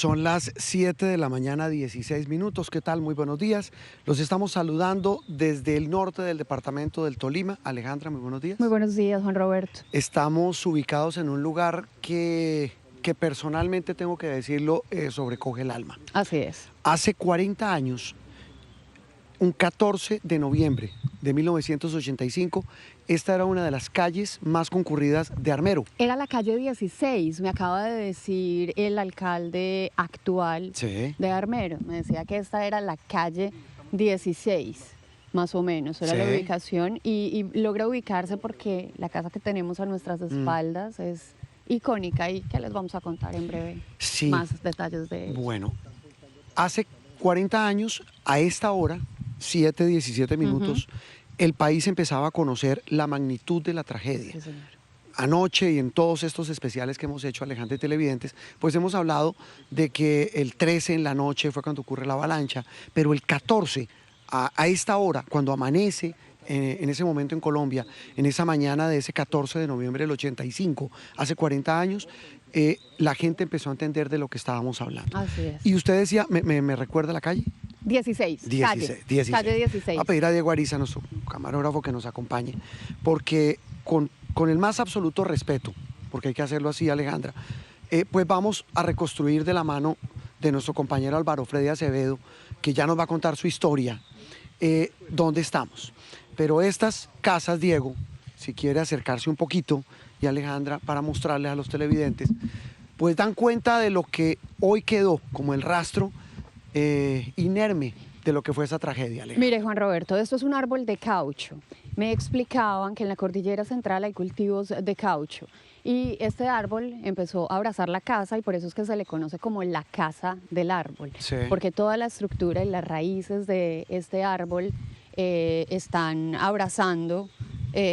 Son las 7 de la mañana, 16 minutos. ¿Qué tal? Muy buenos días. Los estamos saludando desde el norte del departamento del Tolima. Alejandra, muy buenos días. Muy buenos días, Juan Roberto. Estamos ubicados en un lugar que personalmente tengo que decirlo, sobrecoge el alma. Así es. Hace 40 años, un 14 de noviembre de 1985, esta era una de las calles más concurridas de Armero. Era la calle 16, me acaba de decir el alcalde actual de Armero. Me decía que esta era la calle 16, más o menos, era la ubicación. Y logra ubicarse porque la casa que tenemos a nuestras espaldas es icónica y que les vamos a contar en breve más detalles de ello. Bueno, hace 40 años, a esta hora, 7:17 minutos, el país empezaba a conocer la magnitud de la tragedia. Sí, señor. Anoche y en todos estos especiales que hemos hecho, Alejandra y televidentes, pues hemos hablado de que el 13 en la noche fue cuando ocurre la avalancha, pero el 14, a esta hora, cuando amanece, en ese momento en Colombia, en esa mañana de ese 14 de noviembre del 85, hace 40 años, la gente empezó a entender de lo que estábamos hablando. Así es. Y usted decía, ¿me recuerda la calle? 16, calle 16. A pedir a Diego Ariza, nuestro camarógrafo, que nos acompañe, porque con el más absoluto respeto, porque hay que hacerlo así, Alejandra, pues vamos a reconstruir de la mano de nuestro compañero Álvaro Freddy Acevedo, que ya nos va a contar su historia, dónde estamos. Pero estas casas, Diego, si quiere acercarse un poquito, y Alejandra, para mostrarles a los televidentes, pues dan cuenta de lo que hoy quedó como el rastro inerme de lo que fue esa tragedia, Alejandra. Mire, Juan Roberto, esto es un árbol de caucho. Me explicaban que en la cordillera central hay cultivos de caucho y este árbol empezó a abrazar la casa y por eso es que se le conoce como la casa del árbol, porque toda la estructura y las raíces de este árbol están abrazando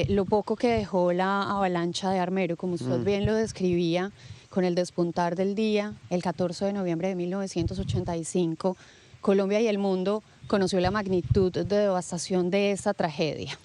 lo poco que dejó la avalancha de Armero, como usted bien lo describía, con el despuntar del día, el 14 de noviembre de 1985, Colombia y el mundo conoció la magnitud de devastación de esta tragedia.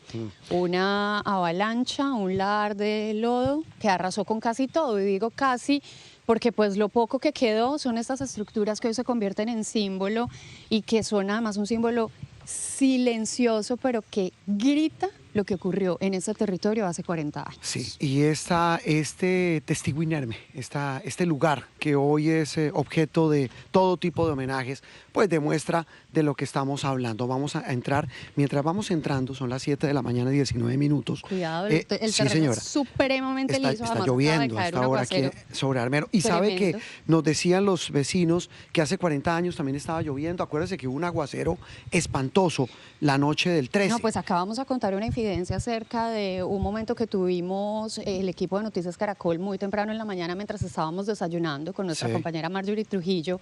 Una avalancha, un lahar de lodo que arrasó con casi todo, y digo casi porque pues lo poco que quedó son estas estructuras que hoy se convierten en símbolo y que son además un símbolo silencioso, pero que grita lo que ocurrió en ese territorio hace 40 años. Sí, y este testigo inerme, este lugar que hoy es objeto de todo tipo de homenajes, pues demuestra de lo que estamos hablando. Vamos a entrar, mientras vamos entrando, son las 7 de la mañana, 19 minutos. Cuidado, el terreno es supremamente liso. Está lloviendo hasta ahora aquí sobre Armero. Y sabe que nos decían los vecinos que hace 40 años también estaba lloviendo. Acuérdese que hubo un aguacero espantoso la noche del 13. No, pues acá vamos a contar una infidencia acerca de un momento que tuvimos el equipo de Noticias Caracol muy temprano en la mañana mientras estábamos desayunando con nuestra compañera Marjorie Trujillo,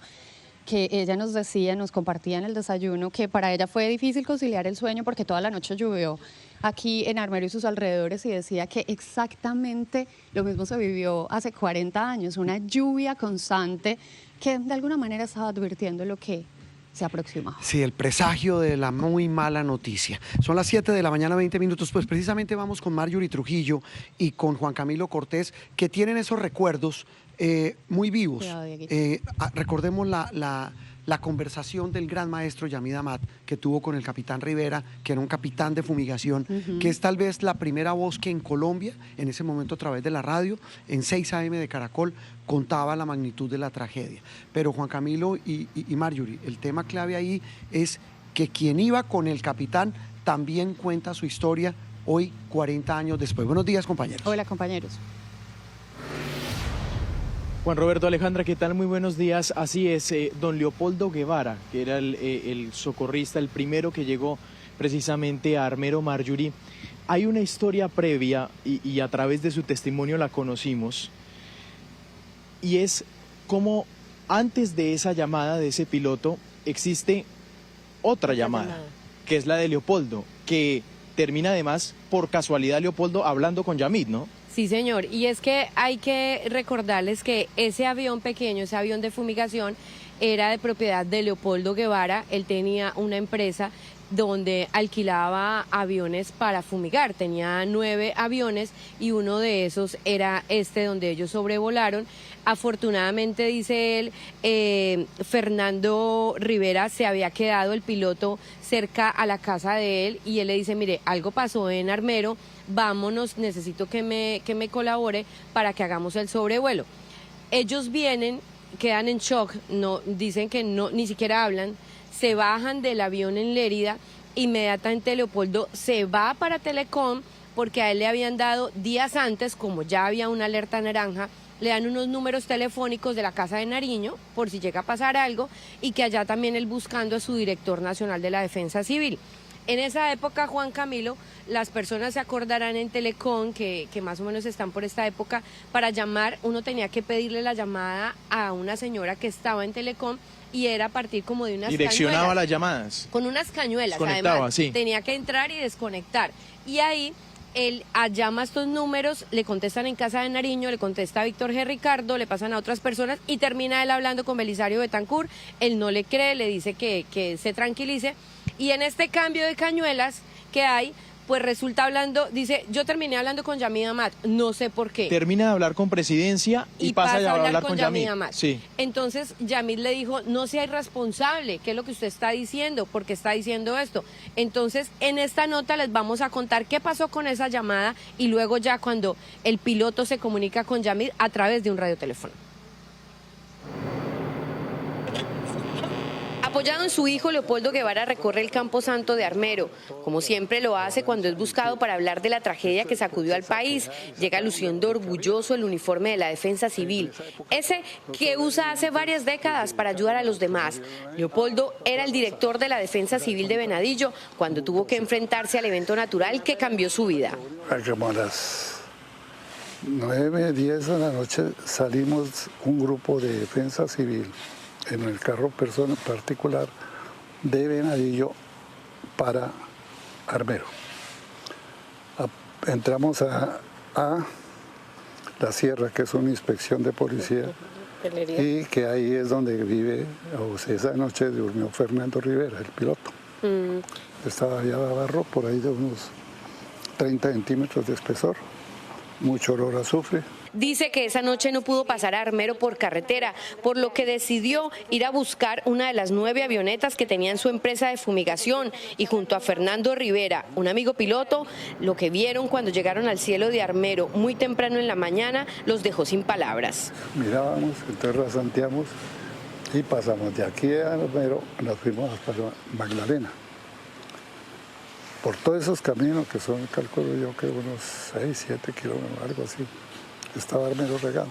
que ella nos decía, nos compartía en el desayuno que para ella fue difícil conciliar el sueño porque toda la noche llovió aquí en Armero y sus alrededores, y decía que exactamente lo mismo se vivió hace 40 años, una lluvia constante que de alguna manera estaba advirtiendo lo que se aproxima. Sí, el presagio de la muy mala noticia. Son las 7 de la mañana, 20 minutos, pues precisamente vamos con Marjorie Trujillo y con Juan Camilo Cortés, que tienen esos recuerdos muy vivos. Recordemos la conversación del gran maestro Yamid Amad que tuvo con el capitán Rivera, que era un capitán de fumigación, que es tal vez la primera voz que en Colombia, en ese momento a través de la radio, en 6 AM de Caracol, contaba la magnitud de la tragedia. Pero Juan Camilo y Marjorie, el tema clave ahí es que quien iba con el capitán también cuenta su historia hoy, 40 años después. Buenos días, compañeros. Hola, compañeros. Juan Roberto, Alejandra, ¿qué tal? Muy buenos días. Así es, don Leopoldo Guevara, que era el socorrista, el primero que llegó precisamente a Armero, Marjorie. Hay una historia previa y a través de su testimonio la conocimos, y es cómo antes de esa llamada de ese piloto existe otra llamada, que es la de Leopoldo, que termina además por casualidad Leopoldo hablando con Yamid, ¿no? Sí, señor, y es que hay que recordarles que ese avión pequeño, ese avión de fumigación, era de propiedad de Leopoldo Guevara. Él tenía una empresa donde alquilaba aviones para fumigar. Tenía 9 aviones y uno de esos era este donde ellos sobrevolaron. Afortunadamente, dice él, Fernando Rivera se había quedado, el piloto, cerca a la casa de él, y él le dice, mire, algo pasó en Armero, vámonos, necesito que me colabore para que hagamos el sobrevuelo. Ellos vienen, quedan en shock, no, dicen que no, ni siquiera hablan, se bajan del avión en Lérida, inmediatamente Leopoldo se va para Telecom porque a él le habían dado días antes, como ya había una alerta naranja, le dan unos números telefónicos de la Casa de Nariño por si llega a pasar algo, y que allá también él buscando a su director nacional de la Defensa Civil. En esa época, Juan Camilo, las personas se acordarán en Telecom, que más o menos están por esta época, para llamar, uno tenía que pedirle la llamada a una señora que estaba en Telecom, y era a partir como de unas Direccionaba cañuelas. las llamadas. Con unas cañuelas, Desconectaba, además. sí. Tenía que entrar y desconectar. Y ahí él llama estos números, le contestan en Casa de Nariño, le contesta a Víctor G. Ricardo, le pasan a otras personas y termina él hablando con Belisario Betancur. Él no le cree, le dice que se tranquilice. Y en este cambio de cañuelas que hay, pues resulta hablando, dice, yo terminé hablando con Yamid Amat, no sé por qué. Termina de hablar con Presidencia y pasa a hablar con Yamid. Sí. Entonces Yamid le dijo, no sea irresponsable, ¿qué es lo que usted está diciendo? ¿Por qué está diciendo esto? Entonces en esta nota les vamos a contar qué pasó con esa llamada y luego ya cuando el piloto se comunica con Yamid a través de un radioteléfono. Apoyado en su hijo, Leopoldo Guevara recorre el Campo Santo de Armero. Como siempre lo hace cuando es buscado para hablar de la tragedia que sacudió al país. Llega luciendo orgulloso el uniforme de la Defensa Civil, ese que usa hace varias décadas para ayudar a los demás. Leopoldo era el director de la Defensa Civil de Venadillo cuando tuvo que enfrentarse al evento natural que cambió su vida. Como a las 9, 10 de la noche salimos un grupo de Defensa Civil en el carro persona particular de Venadillo para Armero. Entramos a la sierra, que es una inspección de policía, y que ahí es donde vive, o sea, esa noche durmió Fernando Rivera, el piloto. Estaba allá abajo, por ahí de unos 30 centímetros de espesor, mucho olor a azufre. Dice que esa noche no pudo pasar a Armero por carretera, por lo que decidió ir a buscar una de las 9 avionetas que tenía en su empresa de fumigación, y junto a Fernando Rivera, un amigo piloto, lo que vieron cuando llegaron al cielo de Armero muy temprano en la mañana los dejó sin palabras. Mirábamos, entonces rasanteamos y pasamos de aquí a Armero, nos fuimos para Magdalena. Por todos esos caminos que son, calculo yo que unos 6, 7 kilómetros, algo así. Estaba Armero regado.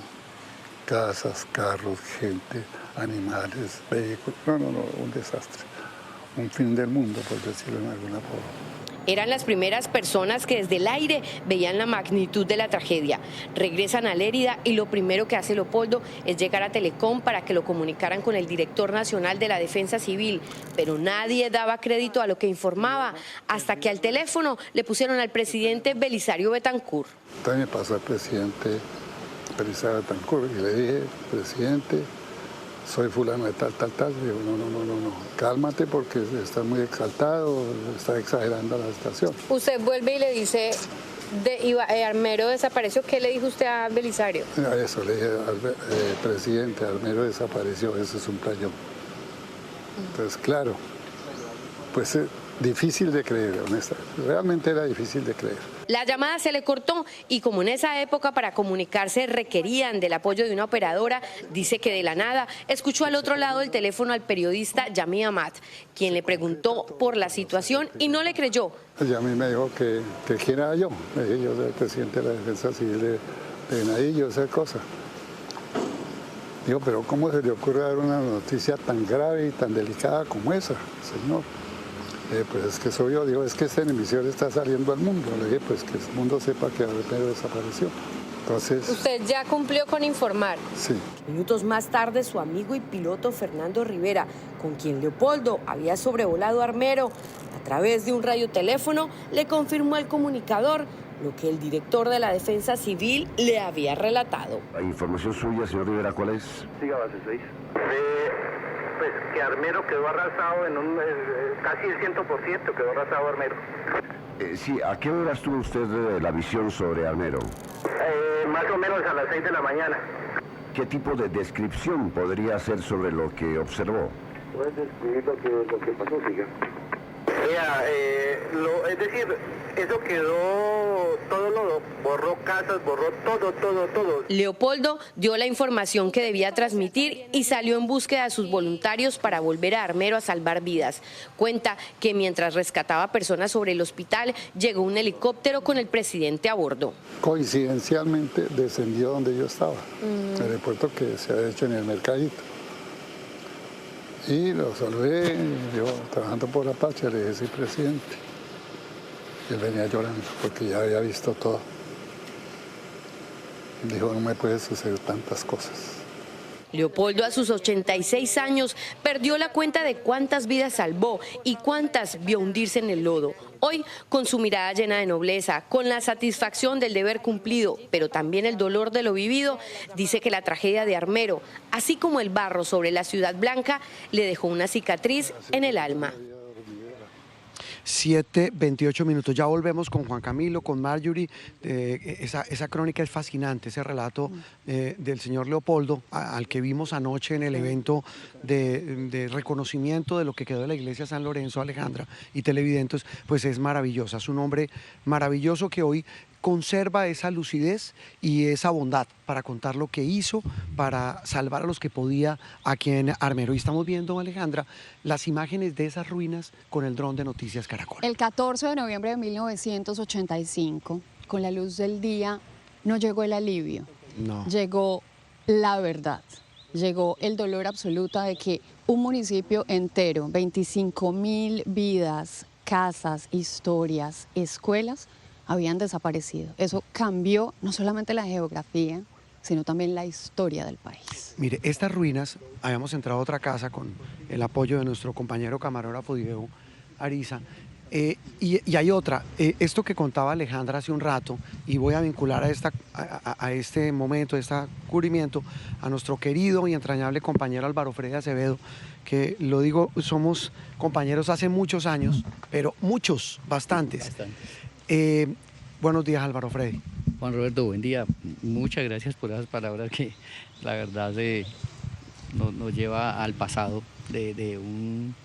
Casas, carros, gente, animales, vehículos. No, un desastre. Un fin del mundo, por decirlo en alguna forma. Eran las primeras personas que desde el aire veían la magnitud de la tragedia. Regresan a Lérida y lo primero que hace Leopoldo es llegar a Telecom para que lo comunicaran con el director nacional de la Defensa Civil. Pero nadie daba crédito a lo que informaba, hasta que al teléfono le pusieron al presidente Belisario Betancur. Entonces me pasó al presidente Belisario Betancur y le dije, presidente, soy fulano de tal. Y digo, no, cálmate porque está muy exaltado, está exagerando la situación. Usted vuelve y le dice, Armero desapareció, ¿qué le dijo usted a Belisario? Eso, le dije, presidente, Armero desapareció, eso es un playón. Entonces, claro, pues difícil de creer, honestamente, realmente era difícil de creer. La llamada se le cortó y como en esa época para comunicarse requerían del apoyo de una operadora, dice que de la nada escuchó al otro lado del teléfono al periodista Yamid Amat, quien le preguntó por la situación y no le creyó. Yamid me dijo que quién era yo. Me dije, yo soy el presidente de la Defensa Civil de Venadillo, esa cosa. Digo, pero ¿cómo se le ocurre dar una noticia tan grave y tan delicada como esa, señor? Pues es que soy yo, digo, es que esta emisión está saliendo al mundo. Le dije, pues que el mundo sepa que Armero desapareció. Entonces, ¿usted ya cumplió con informar? Sí. Minutos más tarde, su amigo y piloto Fernando Rivera, con quien Leopoldo había sobrevolado Armero, a través de un radioteléfono, le confirmó al comunicador lo que el director de la Defensa Civil le había relatado. La información suya, señor Rivera, ¿cuál es? Siga base 6. pues que Armero quedó arrasado en casi el 100% quedó arrasado Armero. Sí, ¿a qué hora tuvo usted la visión sobre Armero? Más o menos a las 6 de la mañana. ¿Qué tipo de descripción podría hacer sobre lo que observó? ¿Puedes describir lo que pasó, siga? Vea, es decir, eso quedó, todo lo borró casas, borró todo. Leopoldo dio la información que debía transmitir y salió en búsqueda de sus voluntarios para volver a Armero a salvar vidas. Cuenta que mientras rescataba personas sobre el hospital, llegó un helicóptero con el presidente a bordo. Coincidencialmente descendió donde yo estaba, el aeropuerto que se había hecho en el Mercadito. Y lo salvé, yo trabajando por Apache, le dije, sí, presidente. Y él venía llorando porque ya había visto todo. Dijo, no me puede suceder tantas cosas. Leopoldo, a sus 86 años, perdió la cuenta de cuántas vidas salvó y cuántas vio hundirse en el lodo. Hoy, con su mirada llena de nobleza, con la satisfacción del deber cumplido, pero también el dolor de lo vivido, dice que la tragedia de Armero, así como el barro sobre la Ciudad Blanca, le dejó una cicatriz en el alma. 7:28 minutos. Ya volvemos con Juan Camilo, con Marjorie. Esa crónica es fascinante, ese relato del señor Leopoldo, al que vimos anoche en el evento de reconocimiento de lo que quedó de la iglesia San Lorenzo, Alejandra, y televidentes, pues es maravillosa. Es un hombre maravilloso que hoy conserva esa lucidez y esa bondad para contar lo que hizo, para salvar a los que podía aquí en Armero. Y estamos viendo, Alejandra, las imágenes de esas ruinas con el dron de Noticias Caracol. El 14 de noviembre de 1985, con la luz del día, no llegó el alivio, No. llegó la verdad, llegó el dolor absoluto de que un municipio entero, 25.000 vidas, casas, historias, escuelas, habían desaparecido. Eso cambió no solamente la geografía, sino también la historia del país. Mire, estas ruinas, habíamos entrado a otra casa con el apoyo de nuestro compañero camarógrafo Diego Ariza, y hay otra, esto que contaba Alejandra hace un rato, y voy a vincular a este momento, a este cubrimiento, a nuestro querido y entrañable compañero Álvaro Freddy Acevedo, que lo digo, somos compañeros hace muchos años, pero muchos, bastantes. Buenos días, Álvaro Freddy. Juan Roberto, buen día. Muchas gracias por esas palabras que la verdad nos lleva al pasado, de un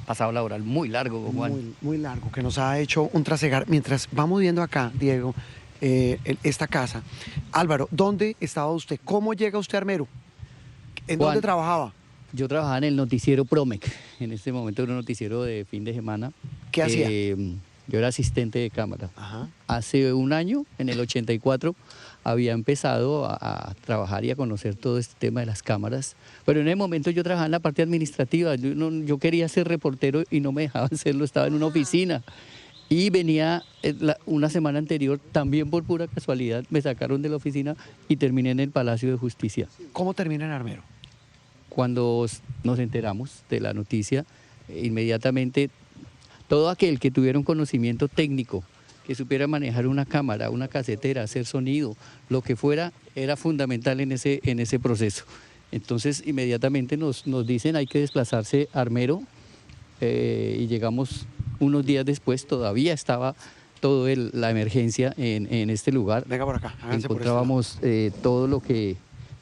pasado laboral muy largo, Juan. Muy largo, que nos ha hecho un trasegar. Mientras vamos viendo acá, Diego, esta casa. Álvaro, ¿dónde estaba usted? ¿Cómo llega usted a Armero? ¿En Juan, dónde trabajaba? Yo trabajaba en el noticiero Promec, en este momento era un noticiero de fin de semana. ¿Qué hacía? Yo era asistente de cámara. Ajá. Hace un año, en el 84, había empezado a trabajar y a conocer todo este tema de las cámaras. Pero en ese momento yo trabajaba en la parte administrativa. Yo quería ser reportero y no me dejaban hacerlo, estaba en una oficina. Y venía una semana anterior, también por pura casualidad, me sacaron de la oficina y terminé en el Palacio de Justicia. ¿Cómo termina en Armero? Cuando nos enteramos de la noticia, inmediatamente todo aquel que tuviera un conocimiento técnico, que supiera manejar una cámara, una casetera, hacer sonido, lo que fuera, era fundamental en ese proceso. Entonces inmediatamente nos dicen hay que desplazarse a Armero y llegamos unos días después, todavía estaba toda la emergencia en este lugar. Venga por acá, háganse por encontrábamos todo lo que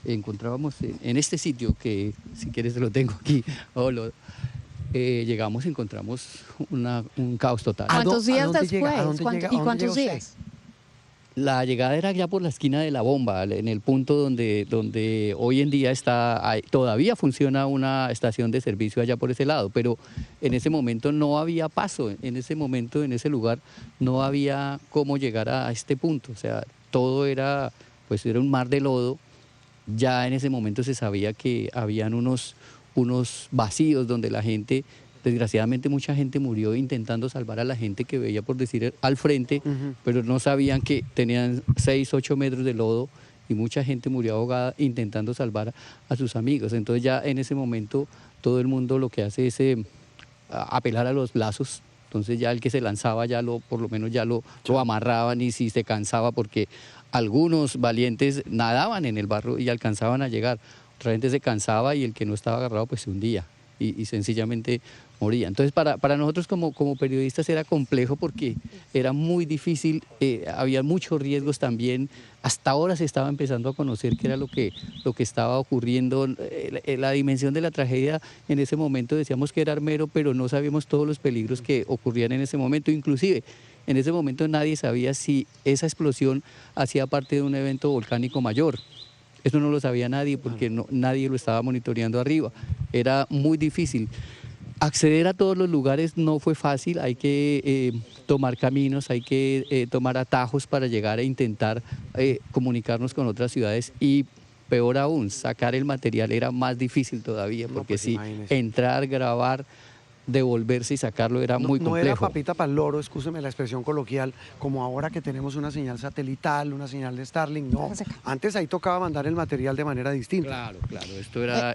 encontrábamos en este sitio, que si quieres lo tengo aquí. Llegamos y encontramos un caos total. ¿Cuántos días dónde después? llega? ¿A dónde llega? ¿Y ¿A dónde cuántos llega días? La llegada era ya por la esquina de la bomba, en el punto donde hoy en día todavía funciona una estación de servicio allá por ese lado, pero en ese momento no había paso, en ese momento, en ese lugar, no había cómo llegar a este punto. O sea, todo era un mar de lodo. Ya en ese momento se sabía que habían unos vacíos donde la gente, desgraciadamente mucha gente murió intentando salvar a la gente que veía, por decir, al frente, pero no sabían que tenían 6, 8 metros de lodo y mucha gente murió ahogada intentando salvar a sus amigos. Entonces ya en ese momento todo el mundo lo que hace es apelar a los lazos. Entonces ya el que se lanzaba por lo menos ya lo amarraban, y si se cansaba, porque algunos valientes nadaban en el barro y alcanzaban a llegar. Otra gente se cansaba y el que no estaba agarrado pues se hundía. y sencillamente moría. Entonces para nosotros como periodistas era complejo porque era muy difícil, había muchos riesgos también. Hasta ahora se estaba empezando a conocer qué era lo que estaba ocurriendo. La dimensión de la tragedia en ese momento decíamos que era Armero, pero no sabíamos todos los peligros que ocurrían en ese momento. Inclusive en ese momento nadie sabía si esa explosión hacía parte de un evento volcánico mayor. Eso no lo sabía nadie porque nadie lo estaba monitoreando arriba. Era muy difícil. Acceder a todos los lugares no fue fácil, hay que tomar caminos, hay que tomar atajos para llegar a intentar comunicarnos con otras ciudades y peor aún, sacar el material era más difícil todavía, porque pues, sí, imagínese. entrar, grabar, devolverse y sacarlo era muy complejo. No era papita para el loro, excúseme la expresión coloquial, como ahora que tenemos una señal satelital, una señal de Starlink, no. Antes ahí tocaba mandar el material de manera distinta. Claro,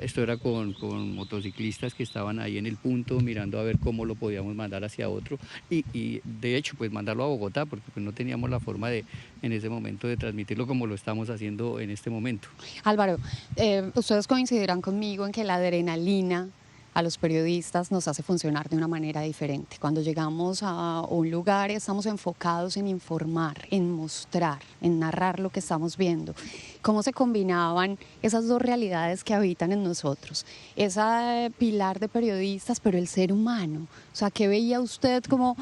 esto era con motociclistas que estaban ahí en el punto mirando a ver cómo lo podíamos mandar hacia otro y de hecho pues mandarlo a Bogotá porque pues no teníamos la forma de en ese momento de transmitirlo como lo estamos haciendo en este momento. Álvaro, ustedes coincidirán conmigo en que la adrenalina a los periodistas nos hace funcionar de una manera diferente. Cuando llegamos a un lugar estamos enfocados en informar, en mostrar, en narrar lo que estamos viendo. ¿Cómo se combinaban esas dos realidades que habitan en nosotros? Esa pilar de periodistas, pero el ser humano. O sea, ¿qué veía usted como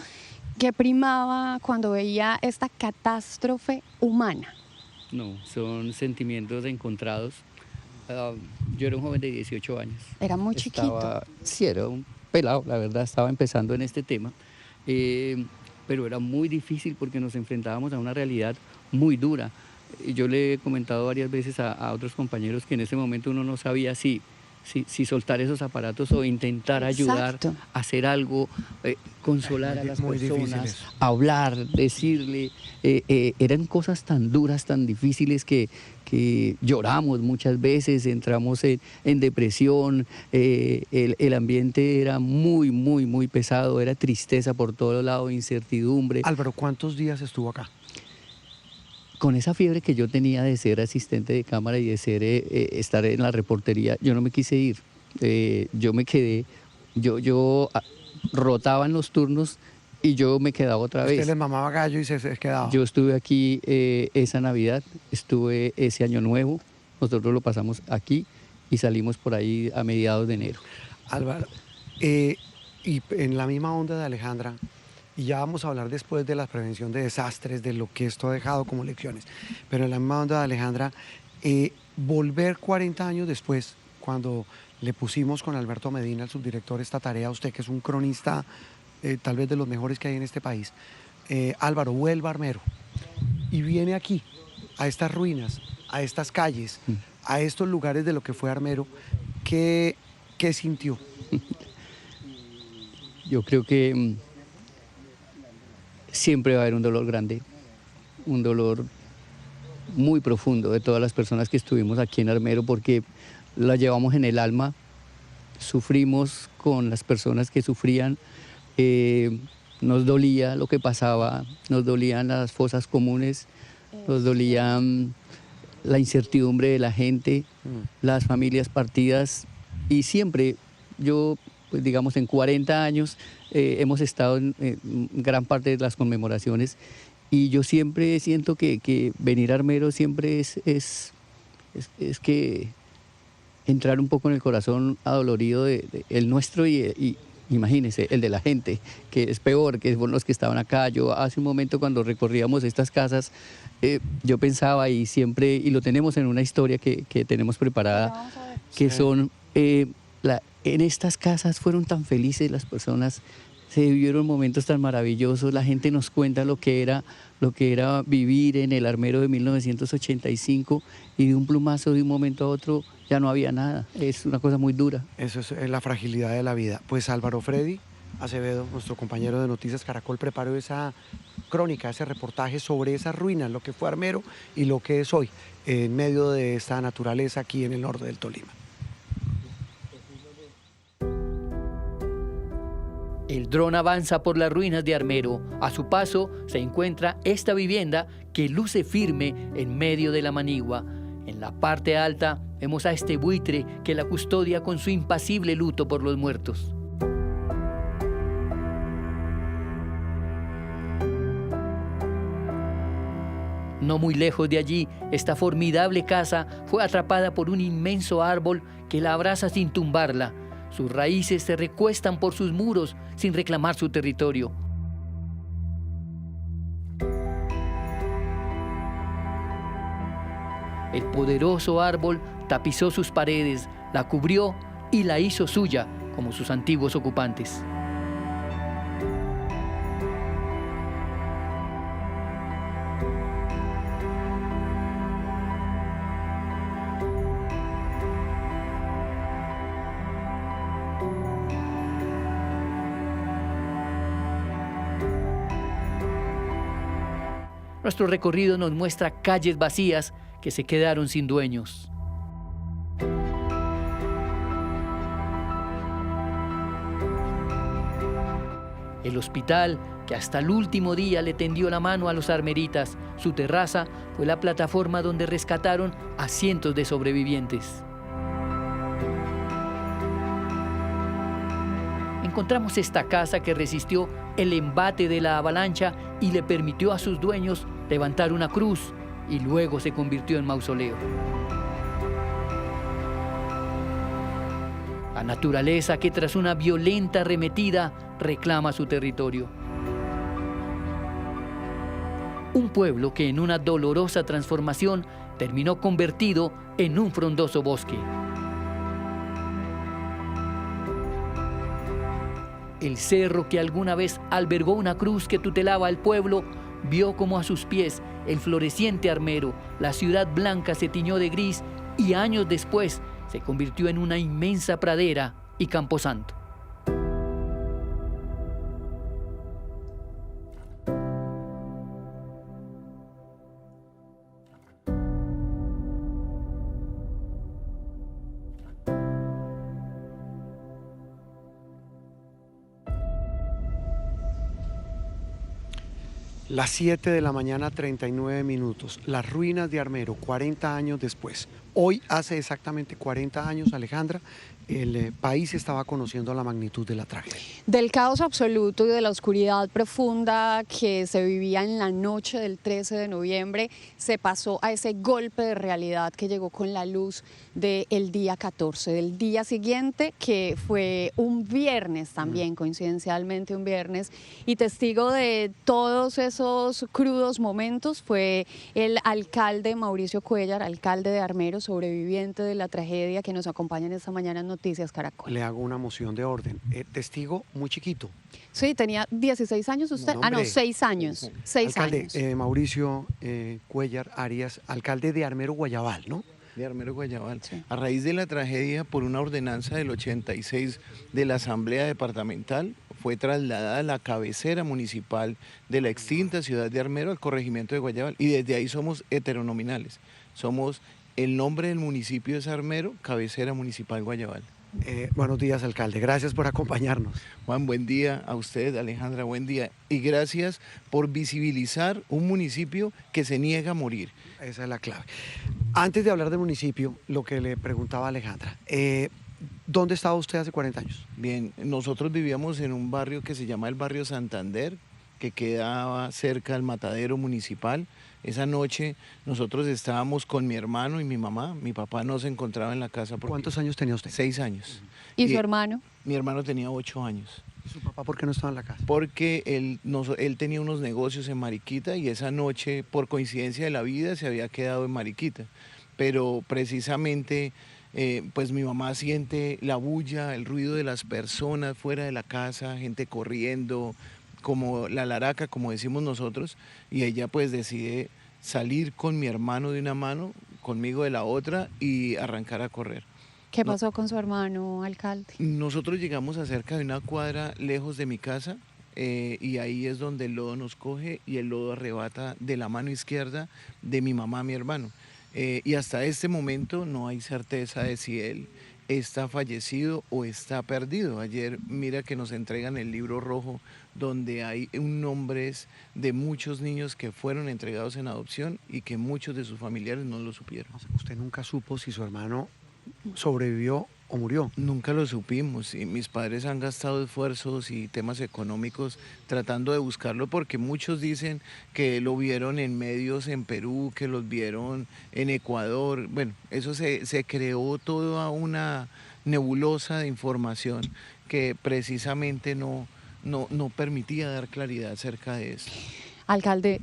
que primaba cuando veía esta catástrofe humana? No, son sentimientos encontrados. Yo era un joven de 18 años. Era muy chiquito. Sí, era un pelado, la verdad, estaba empezando en este tema, pero era muy difícil porque nos enfrentábamos a una realidad muy dura. Yo le he comentado varias veces a otros compañeros que en ese momento uno no sabía si soltar esos aparatos o intentar ayudar, a hacer algo, consolar a las personas, hablar, decirle. Eran cosas tan duras, tan difíciles que lloramos muchas veces, entramos en depresión, el ambiente era muy, muy, muy pesado, era tristeza por todos lados, incertidumbre. Álvaro, ¿cuántos días estuvo acá? Con esa fiebre que yo tenía de ser asistente de cámara y de ser estar en la reportería, yo no me quise ir. Yo me quedé, yo rotaba en los turnos y yo me quedaba otra vez. Usted le mamaba gallo y se quedaba. Yo estuve aquí esa Navidad, estuve ese Año Nuevo, nosotros lo pasamos aquí y salimos por ahí a mediados de enero. Álvaro, y en la misma onda de Alejandra, y ya vamos a hablar después de la prevención de desastres, de lo que esto ha dejado como lecciones, pero en la misma onda de Alejandra, volver 40 años después, cuando le pusimos con Alberto Medina, el subdirector, esta tarea a usted, que es un cronista tal vez de los mejores que hay en este país, Álvaro, vuelva a Armero y viene aquí, a estas ruinas, a estas calles, a estos lugares de lo que fue Armero, ¿qué sintió? Yo creo que siempre va a haber un dolor grande, un dolor muy profundo de todas las personas que estuvimos aquí en Armero porque la llevamos en el alma, sufrimos con las personas que sufrían, nos dolía lo que pasaba, nos dolían las fosas comunes, nos dolía la incertidumbre de la gente, las familias partidas y siempre yo, pues digamos en 40 años hemos estado en gran parte de las conmemoraciones y yo siempre siento que venir a Armero siempre es que entrar un poco en el corazón adolorido el nuestro y imagínense, el de la gente, que es peor, que son los que estaban acá. Yo hace un momento cuando recorríamos estas casas, yo pensaba y siempre, y lo tenemos en una historia que tenemos preparada, que son, en estas casas fueron tan felices las personas, se vivieron momentos tan maravillosos, la gente nos cuenta lo que era vivir en el Armero de 1985 y de un plumazo de un momento a otro ya no había nada, es una cosa muy dura. Eso es la fragilidad de la vida. Pues Álvaro Freddy Acevedo, nuestro compañero de Noticias Caracol, preparó esa crónica, ese reportaje sobre esas ruinas, lo que fue Armero y lo que es hoy, en medio de esta naturaleza aquí en el norte del Tolima. El dron avanza por las ruinas de Armero. A su paso se encuentra esta vivienda que luce firme en medio de la manigua. En la parte alta vemos a este buitre que la custodia con su impasible luto por los muertos. No muy lejos de allí, esta formidable casa fue atrapada por un inmenso árbol que la abraza sin tumbarla. Sus raíces se recuestan por sus muros sin reclamar su territorio. El poderoso árbol tapizó sus paredes, la cubrió y la hizo suya, como sus antiguos ocupantes. Nuestro recorrido nos muestra calles vacías que se quedaron sin dueños. El hospital, que hasta el último día le tendió la mano a los armeritas, su terraza fue la plataforma donde rescataron a cientos de sobrevivientes. Encontramos esta casa que resistió el embate de la avalancha y le permitió a sus dueños levantar una cruz y luego se convirtió en mausoleo. La naturaleza que tras una violenta arremetida reclama su territorio. Un pueblo que en una dolorosa transformación terminó convertido en un frondoso bosque. El cerro que alguna vez albergó una cruz que tutelaba al pueblo, vio como a sus pies el floreciente Armero, la ciudad blanca se tiñó de gris y años después se convirtió en una inmensa pradera y camposanto. Las 7 de la mañana, 39 minutos. Las ruinas de Armero, 40 años después. Hoy, hace exactamente 40 años, Alejandra, el país estaba conociendo la magnitud de la tragedia. Del caos absoluto y de la oscuridad profunda que se vivía en la noche del 13 de noviembre, se pasó a ese golpe de realidad que llegó con la luz del día 14, del día siguiente, que fue un viernes también, coincidencialmente un viernes, y testigo de todos esos crudos momentos fue el alcalde Mauricio Cuéllar, alcalde de Armero, sobreviviente de la tragedia, que nos acompaña en esta mañana en Noticias Caracol. Le hago una moción de orden. Testigo muy chiquito. Sí, tenía 16 años usted. No, 6 años. 6 alcalde, años. Mauricio Cuéllar Arias, alcalde de Armero Guayabal, ¿no? De Armero Guayabal. Sí. A raíz de la tragedia, por una ordenanza del 86 de la Asamblea Departamental, fue trasladada la cabecera municipal de la extinta ciudad de Armero al corregimiento de Guayabal. Y desde ahí somos heteronominales. Somos el nombre del municipio es Armero, cabecera municipal Guayabal. Buenos días, alcalde. Gracias por acompañarnos. Juan, buen día a usted, Alejandra, buen día. Y gracias por visibilizar un municipio que se niega a morir. Esa es la clave. Antes de hablar del municipio, lo que le preguntaba a Alejandra, ¿dónde estaba usted hace 40 años? Bien, nosotros vivíamos en un barrio que se llama el barrio Santander, que quedaba cerca del matadero municipal. Esa noche nosotros estábamos con mi hermano y mi mamá. Mi papá no se encontraba en la casa. ¿Cuántos años tenía usted? 6 años. ¿Y su hermano? Mi hermano tenía 8 años. ¿Y su papá por qué no estaba en la casa? Porque él tenía unos negocios en Mariquita y esa noche, por coincidencia de la vida, se había quedado en Mariquita. Pero precisamente, pues mi mamá siente la bulla, el ruido de las personas fuera de la casa, gente corriendo, como la laraca, como decimos nosotros, y ella pues decide salir con mi hermano de una mano, conmigo de la otra, y arrancar a correr. ¿Qué pasó con su hermano, alcalde? Nosotros llegamos a cerca de una cuadra lejos de mi casa, y ahí es donde el lodo nos coge y el lodo arrebata de la mano izquierda de mi mamá a mi hermano. Y hasta este momento no hay certeza de si él está fallecido o está perdido. Ayer mira que nos entregan el libro rojo donde hay nombres de muchos niños que fueron entregados en adopción y que muchos de sus familiares no lo supieron. ¿Usted nunca supo si su hermano sobrevivió o murió? Nunca lo supimos y mis padres han gastado esfuerzos y temas económicos tratando de buscarlo porque muchos dicen que lo vieron en medios en Perú, que los vieron en Ecuador. Bueno, eso se creó toda una nebulosa de información que precisamente no permitía dar claridad acerca de eso. Alcalde,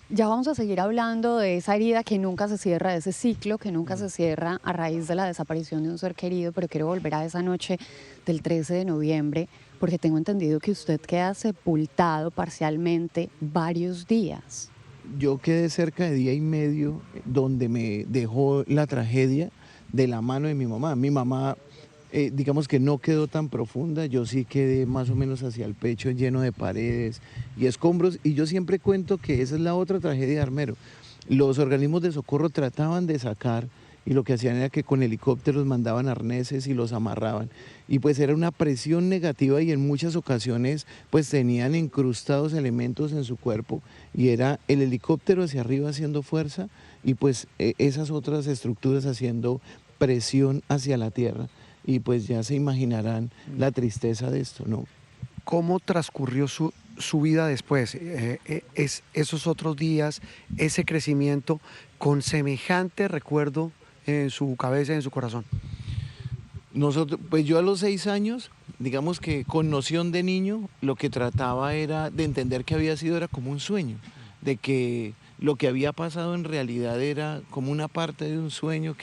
ya vamos a seguir hablando de esa herida que nunca se cierra, de ese ciclo que nunca se cierra a raíz de la desaparición de un ser querido, pero quiero volver a esa noche del 13 de noviembre, porque tengo entendido que usted queda sepultado parcialmente varios días. Yo quedé cerca de día y medio donde me dejó la tragedia de la mano de mi mamá. Mi mamá, digamos que no quedó tan profunda, yo sí quedé más o menos hacia el pecho lleno de paredes y escombros, y yo siempre cuento que esa es la otra tragedia de Armero. Los organismos de socorro trataban de sacar y lo que hacían era que con helicópteros mandaban arneses y los amarraban, y pues era una presión negativa y en muchas ocasiones pues tenían incrustados elementos en su cuerpo y era el helicóptero hacia arriba haciendo fuerza y pues esas otras estructuras haciendo presión hacia la tierra. Y pues ya se imaginarán la tristeza de esto, ¿no? ¿Cómo transcurrió su vida después? Esos otros días, ese crecimiento con semejante recuerdo en su cabeza y en su corazón. Pues yo a los 6 años, digamos que con noción de niño, lo que trataba era de entender que había sido era como un sueño, de que lo que había pasado en realidad era como una parte de un sueño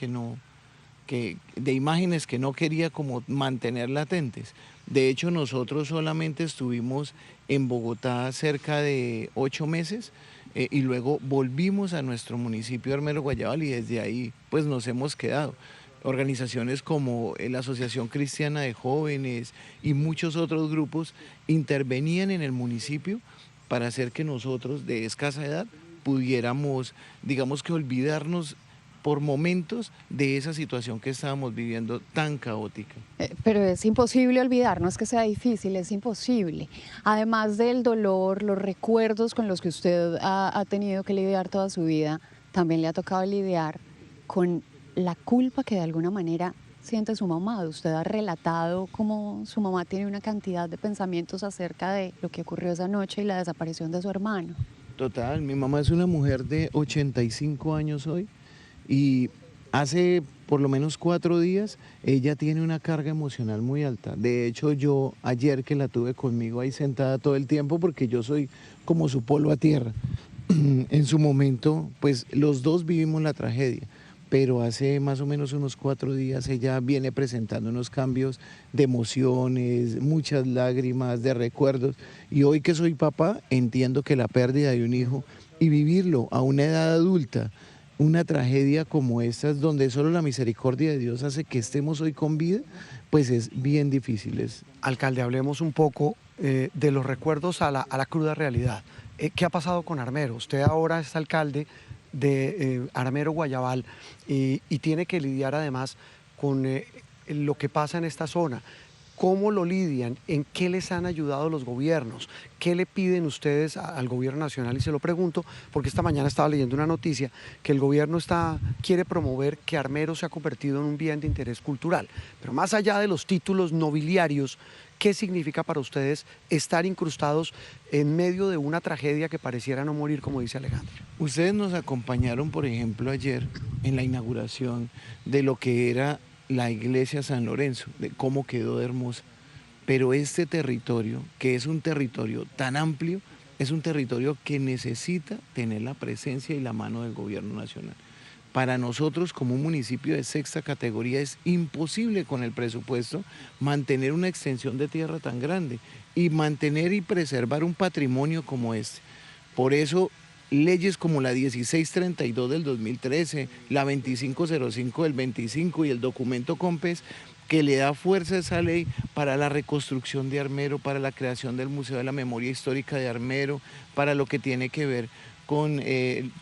de imágenes que no quería como mantener latentes. De hecho, nosotros solamente estuvimos en Bogotá cerca de 8 meses y luego volvimos a nuestro municipio Armero Guayabal y desde ahí pues nos hemos quedado. Organizaciones como la Asociación Cristiana de Jóvenes y muchos otros grupos intervenían en el municipio para hacer que nosotros de escasa edad pudiéramos, digamos que olvidarnos por momentos de esa situación que estábamos viviendo tan caótica. Pero es imposible olvidar, no es que sea difícil, es imposible. Además del dolor, los recuerdos con los que usted ha tenido que lidiar toda su vida, también le ha tocado lidiar con la culpa que de alguna manera siente su mamá. Usted ha relatado cómo su mamá tiene una cantidad de pensamientos acerca de lo que ocurrió esa noche y la desaparición de su hermano. Total, mi mamá es una mujer de 85 años hoy. Y hace por lo menos 4 días ella tiene una carga emocional muy alta. De hecho, yo ayer que la tuve conmigo ahí sentada todo el tiempo porque yo soy como su polvo a tierra. En su momento, pues los dos vivimos la tragedia, pero hace más o menos unos 4 días ella viene presentando unos cambios de emociones, muchas lágrimas, de recuerdos. Y hoy que soy papá, entiendo que la pérdida de un hijo y vivirlo a una edad adulta, una tragedia como esta, donde solo la misericordia de Dios hace que estemos hoy con vida, pues es bien difícil. Alcalde, hablemos un poco de los recuerdos a la cruda realidad. ¿Qué ha pasado con Armero? Usted ahora es alcalde de Armero Guayabal y tiene que lidiar además con lo que pasa en esta zona. ¿Cómo lo lidian? ¿En qué les han ayudado los gobiernos? ¿Qué le piden ustedes al gobierno nacional? Y se lo pregunto porque esta mañana estaba leyendo una noticia que el gobierno quiere promover que Armero se ha convertido en un bien de interés cultural. Pero más allá de los títulos nobiliarios, ¿qué significa para ustedes estar incrustados en medio de una tragedia que pareciera no morir, como dice Alejandro? Ustedes nos acompañaron, por ejemplo, ayer en la inauguración de lo que era la iglesia San Lorenzo, de cómo quedó de hermosa. Pero este territorio, que es un territorio tan amplio, es un territorio que necesita tener la presencia y la mano del gobierno nacional. Para nosotros, como un municipio de 6ª categoría, es imposible con el presupuesto mantener una extensión de tierra tan grande y mantener y preservar un patrimonio como este. Por eso, leyes como la 1632 del 2013, la 2505 del 25 y el documento COMPES, que le da fuerza a esa ley para la reconstrucción de Armero, para la creación del Museo de la Memoria Histórica de Armero, para lo que tiene que ver con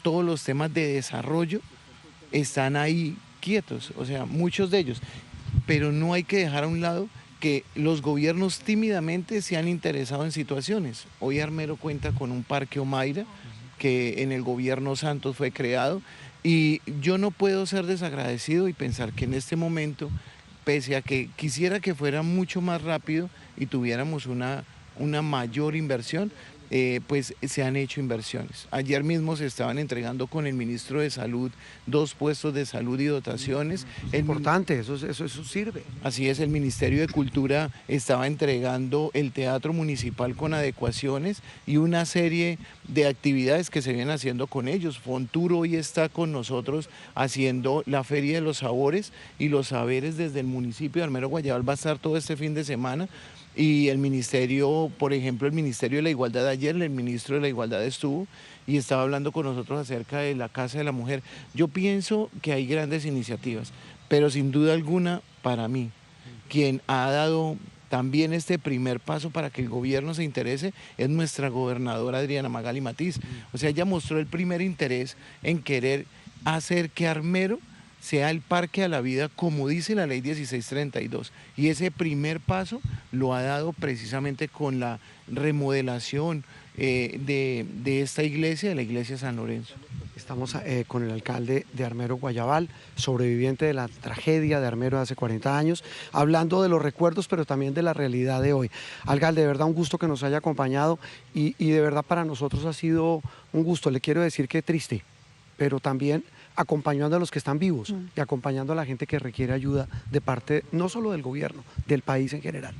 todos los temas de desarrollo, están ahí quietos, o sea, muchos de ellos. pero no hay que dejar a un lado que los gobiernos tímidamente se han interesado en situaciones. Hoy Armero cuenta con un parque Omaira, que en el gobierno Santos fue creado, y yo no puedo ser desagradecido y pensar que en este momento, pese a que quisiera que fuera mucho más rápido y tuviéramos una mayor inversión, pues se han hecho inversiones. Ayer mismo se estaban entregando con el ministro de Salud 2 puestos de salud y dotaciones. Es importante, eso sirve. Así es, el Ministerio de Cultura estaba entregando el Teatro Municipal con adecuaciones y una serie de actividades que se vienen haciendo con ellos. Fontur hoy está con nosotros haciendo la Feria de los Sabores y los Saberes desde el municipio de Armero Guayabal va a estar todo este fin de semana. Y el ministerio, por ejemplo, el Ministerio de la Igualdad, ayer el ministro de la Igualdad estuvo y estaba hablando con nosotros acerca de la Casa de la Mujer. Yo pienso que hay grandes iniciativas, pero sin duda alguna, para mí, quien ha dado también este primer paso para que el gobierno se interese es nuestra gobernadora Adriana Magali Matiz. O sea, ella mostró el primer interés en querer hacer que Armero sea el parque a la vida como dice la ley 1632, y ese primer paso lo ha dado precisamente con la remodelación de esta iglesia, de la iglesia San Lorenzo. Estamos con el alcalde de Armero Guayabal, sobreviviente de la tragedia de Armero de hace 40 años, hablando de los recuerdos, pero también de la realidad de hoy. Alcalde, de verdad un gusto que nos haya acompañado y de verdad para nosotros ha sido un gusto. Le quiero decir que triste, pero también acompañando a los que están vivos y acompañando a la gente que requiere ayuda de parte no solo del gobierno, del país en general.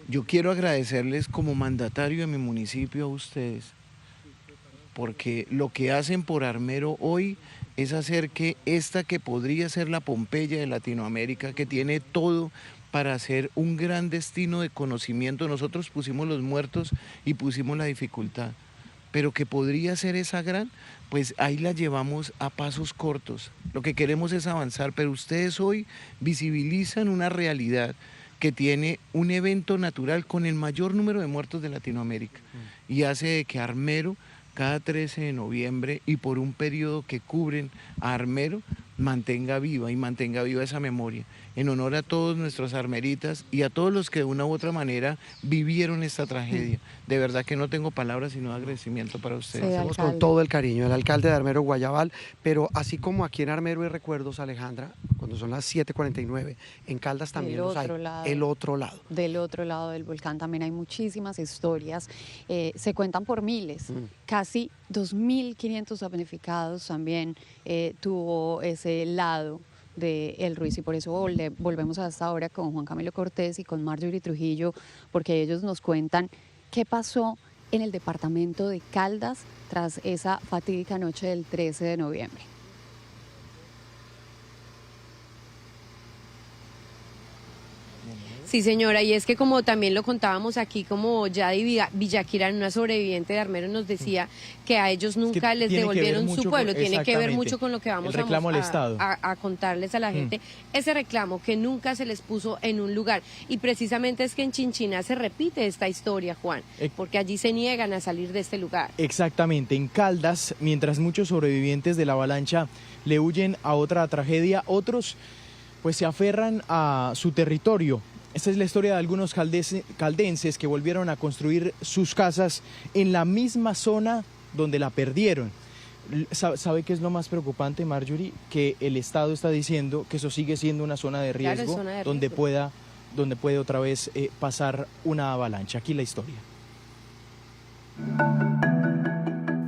Yo quiero agradecerles como mandatario de mi municipio a ustedes, porque lo que hacen por Armero hoy es hacer que esta que podría ser la Pompeya de Latinoamérica, que tiene todo para ser un gran destino de conocimiento, nosotros pusimos los muertos y pusimos la dificultad, pero que podría ser esa gran, pues ahí la llevamos a pasos cortos. Lo que queremos es avanzar, pero ustedes hoy visibilizan una realidad que tiene un evento natural con el mayor número de muertos de Latinoamérica y hace de que Armero cada 13 de noviembre y por un periodo que cubren a Armero mantenga viva esa memoria, en honor a todos nuestros armeritas y a todos los que de una u otra manera vivieron esta tragedia. De verdad que no tengo palabras sino agradecimiento para ustedes. Sí, hacemos con todo el cariño, el alcalde de Armero Guayabal, pero así como aquí en Armero hay recuerdos, Alejandra, cuando son las 7:49, en Caldas también los hay, el otro lado. Del otro lado del volcán también hay muchísimas historias, se cuentan por miles, casi 2.500 damnificados también tuvo ese lado de El Ruiz y por eso volvemos hasta ahora con Juan Camilo Cortés y con Marjorie Trujillo, porque ellos nos cuentan qué pasó en el departamento de Caldas tras esa fatídica noche del 13 de noviembre. Sí, señora, y es que como también lo contábamos aquí, como Yadi Villaquira, una sobreviviente de Armero, nos decía que a ellos nunca les devolvieron su pueblo, tiene que ver mucho con lo que vamos a contarles a la gente, ese reclamo que nunca se les puso en un lugar, y precisamente es que en Chinchiná se repite esta historia, Juan, porque allí se niegan a salir de este lugar. Exactamente, en Caldas, mientras muchos sobrevivientes de la avalancha le huyen a otra tragedia, otros pues se aferran a su territorio. Esta es la historia de algunos caldenses que volvieron a construir sus casas en la misma zona donde la perdieron. ¿Sabe qué es lo más preocupante, Marjorie? Que el Estado está diciendo que eso sigue siendo una zona de riesgo, donde puede otra vez pasar una avalancha. Aquí la historia.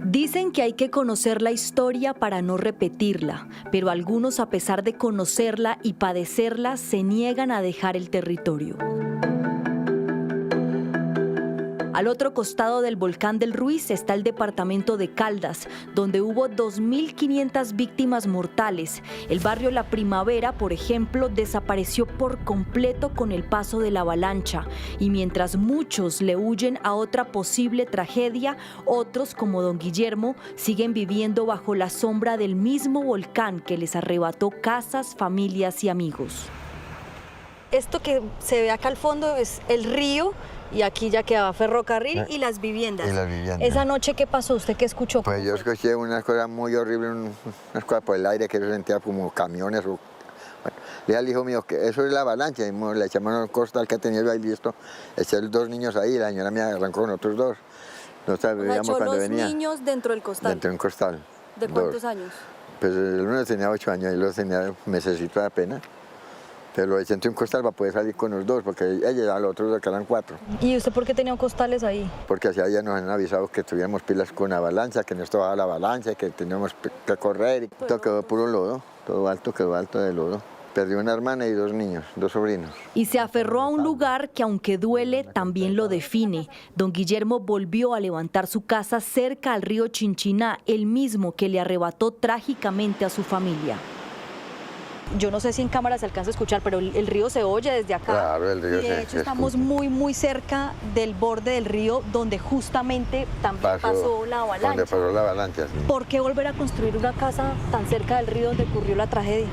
Dicen que hay que conocer la historia para no repetirla, pero algunos, a pesar de conocerla y padecerla, se niegan a dejar el territorio. Al otro costado del volcán del Ruiz está el departamento de Caldas, donde hubo 2.500 víctimas mortales. El barrio La Primavera, por ejemplo, desapareció por completo con el paso de la avalancha. Y mientras muchos le huyen a otra posible tragedia, otros, como don Guillermo, siguen viviendo bajo la sombra del mismo volcán que les arrebató casas, familias y amigos. Esto que se ve acá al fondo es el río. Y aquí ya quedaba ferrocarril y las viviendas. Esa noche, ¿qué pasó? ¿Usted qué escuchó? Pues yo escuché unas cosas muy horribles, unas cosas por el aire que yo sentía como camiones Bueno, le dije al hijo mío que eso es la avalancha, y le echamos un costal que tenía yo ahí listo, eché 2 niños ahí, la señora me arrancó con otros 2. Nosotros vivíamos cuando los venía. Niños dentro del costal. Dentro de un costal. ¿De cuántos años? Pues el uno tenía 8 años y el otro tenía mesecitos apenas. Pero lo eché entre un costal para poder salir con los 2, porque ella y los otros que eran 4. ¿Y usted por qué tenía costales ahí? Porque hacia allá nos han avisado que tuviéramos pilas con avalancha, que no estaba la avalancha, que teníamos que correr. Y todo quedó puro lodo, todo alto quedó alto de lodo. Perdí una hermana y 2 niños, 2 sobrinos. Y se aferró a un lugar que, aunque duele, también lo define. Don Guillermo volvió a levantar su casa cerca al río Chinchiná, el mismo que le arrebató trágicamente a su familia. Yo no sé si en cámara se alcanza a escuchar, pero el río se oye desde acá. Claro, el río y de hecho estamos muy cerca del borde del río, donde justamente también pasó la avalancha. Donde pasó la avalancha, sí. ¿Por qué volver a construir una casa tan cerca del río donde ocurrió la tragedia?